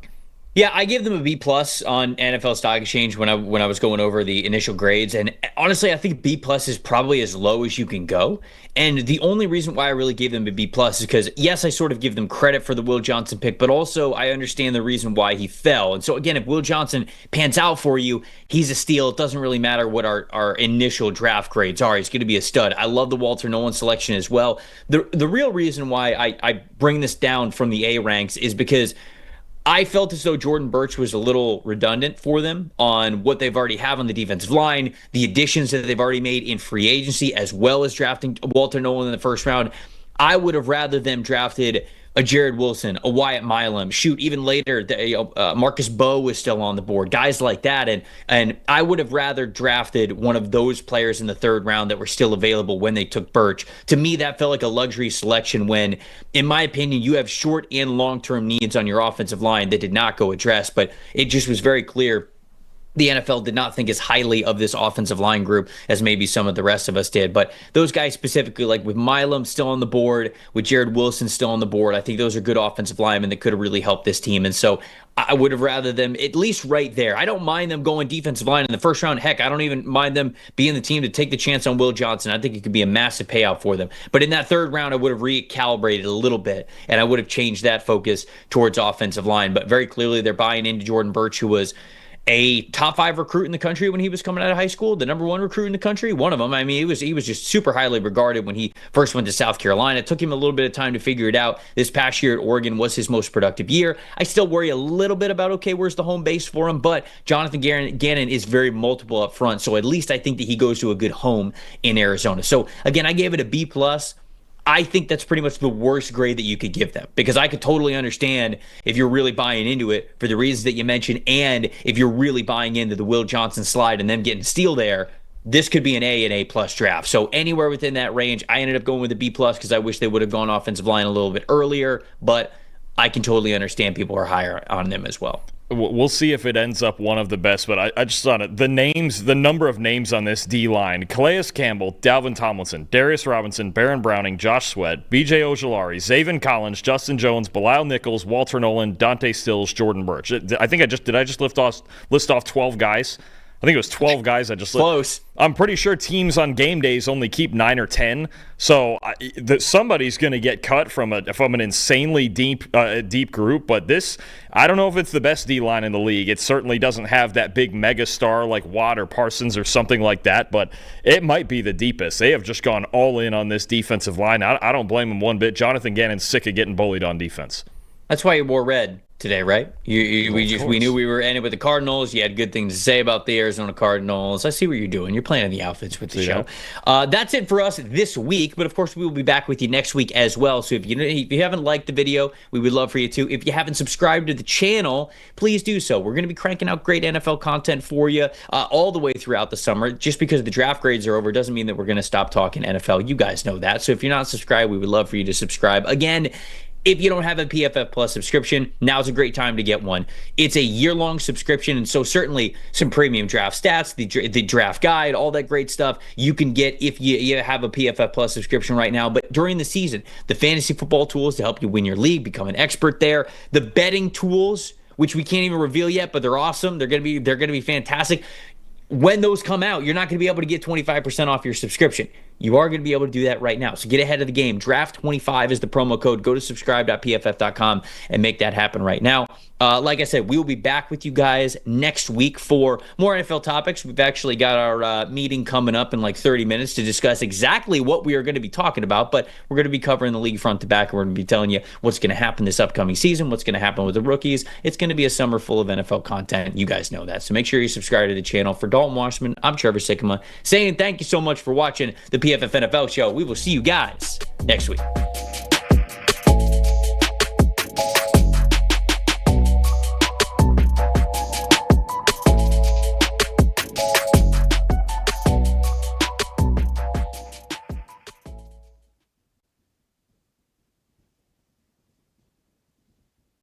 Yeah, I gave them a B+ on NFL Stock Exchange when I was going over the initial grades, and honestly, I think B+ is probably as low as you can go. And the only reason why I really gave them a B+ is because, yes, I sort of give them credit for the Will Johnson pick, but also I understand the reason why he fell. And so again, if Will Johnson pans out for you, he's a steal. It doesn't really matter what our initial draft grades are. He's going to be a stud. I love the Walter Nolan selection as well. The real reason why I bring this down from the A ranks is because I felt as though Jordan Burch was a little redundant for them on what they've already have on the defensive line, the additions that they've already made in free agency, as well as drafting Walter Nolan in the first round. I would have rather them drafted a Jared Wilson, a Wyatt Milam, even later, Marcus Bowe was still on the board, guys like that. And I would have rather drafted one of those players in the third round that were still available when they took Burch. To me, that felt like a luxury selection when, in my opinion, you have short and long-term needs on your offensive line that did not go addressed. But it just was very clear the NFL did not think as highly of this offensive line group as maybe some of the rest of us did. But those guys specifically, like with Milam still on the board, with Jared Wilson still on the board, I think those are good offensive linemen that could have really helped this team. And so I would have rather them at least right there. I don't mind them going defensive line in the first round. Heck, I don't even mind them being the team to take the chance on Will Johnson. I think it could be a massive payout for them. But in that third round, I would have recalibrated a little bit, and I would have changed that focus towards offensive line. But very clearly, they're buying into Jordan Burch, who was a top 5 recruit in the country when he was coming out of high school, the number 1 recruit in the country, one of them. I mean, he was just super highly regarded when he first went to South Carolina. It took him a little bit of time to figure it out. This past year at Oregon was his most productive year. I still worry a little bit about, okay, where's the home base for him? But Jonathan Gannon is very multiple up front, so at least I think that he goes to a good home in Arizona. So again, I gave it a B+. I think that's pretty much the worst grade that you could give them, because I could totally understand if you're really buying into it for the reasons that you mentioned, and if you're really buying into the Will Johnson slide and them getting steal there, this could be an A and A+ draft. So anywhere within that range, I ended up going with a B+ because I wish they would have gone offensive line a little bit earlier, but I can totally understand people are higher on them as well. We'll see if it ends up one of the best, but I just thought it. The number of names on this D-line: Calais Campbell, Dalvin Tomlinson, Darius Robinson, Baron Browning, Josh Sweat, B.J. Ojulari, Zaven Collins, Justin Jones, Bilal Nichols, Walter Nolan, Dante Stills, Jordan Burch. I think did I just list off 12 guys? I think it was 12 guys I just close. I'm pretty sure teams on game days only keep 9 or 10, so somebody's going to get cut from an insanely deep group. But this, I don't know if it's the best D-line in the league. It certainly doesn't have that big mega star like Watt or Parsons or something like that, but it might be the deepest. They have just gone all in on this defensive line. I don't blame them one bit. Jonathan Gannon's sick of getting bullied on defense. That's why you wore red today, right? We knew we were ending with the Cardinals. You had good things to say about the Arizona Cardinals. I see what you're doing. You're playing the outfits with the show. That's it for us this week, but of course we will be back with you next week as well. So if you haven't liked the video, we would love for you to. If you haven't subscribed to the channel, please do so. We're going to be cranking out great NFL content for you all the way throughout the summer. Just because the draft grades are over doesn't mean that we're going to stop talking NFL. You guys know that. So if you're not subscribed, we would love for you to subscribe. Again, if you don't have a PFF Plus subscription, now's a great time to get one. It's a year-long subscription, and so certainly some premium draft stats, the draft guide, all that great stuff you can get if you have a PFF Plus subscription right now. But during the season, the fantasy football tools to help you win your league, become an expert there, the betting tools, which we can't even reveal yet, but they're awesome. They're gonna be fantastic. When those come out, you're not going to be able to get 25% off your subscription. You are going to be able to do that right now. So get ahead of the game. Draft25 is the promo code. Go to subscribe.pff.com and make that happen right now. Like I said, we will be back with you guys next week for more NFL topics. We've actually got our meeting coming up in like 30 minutes to discuss exactly what we are going to be talking about, but we're going to be covering the league front to back, and we're going to be telling you what's going to happen this upcoming season, what's going to happen with the rookies. It's going to be a summer full of NFL content. You guys know that. So make sure you subscribe to the channel. For Dalton Wasserman, I'm Trevor Sikkema, saying thank you so much for watching the PFF NFL show. We will see you guys next week.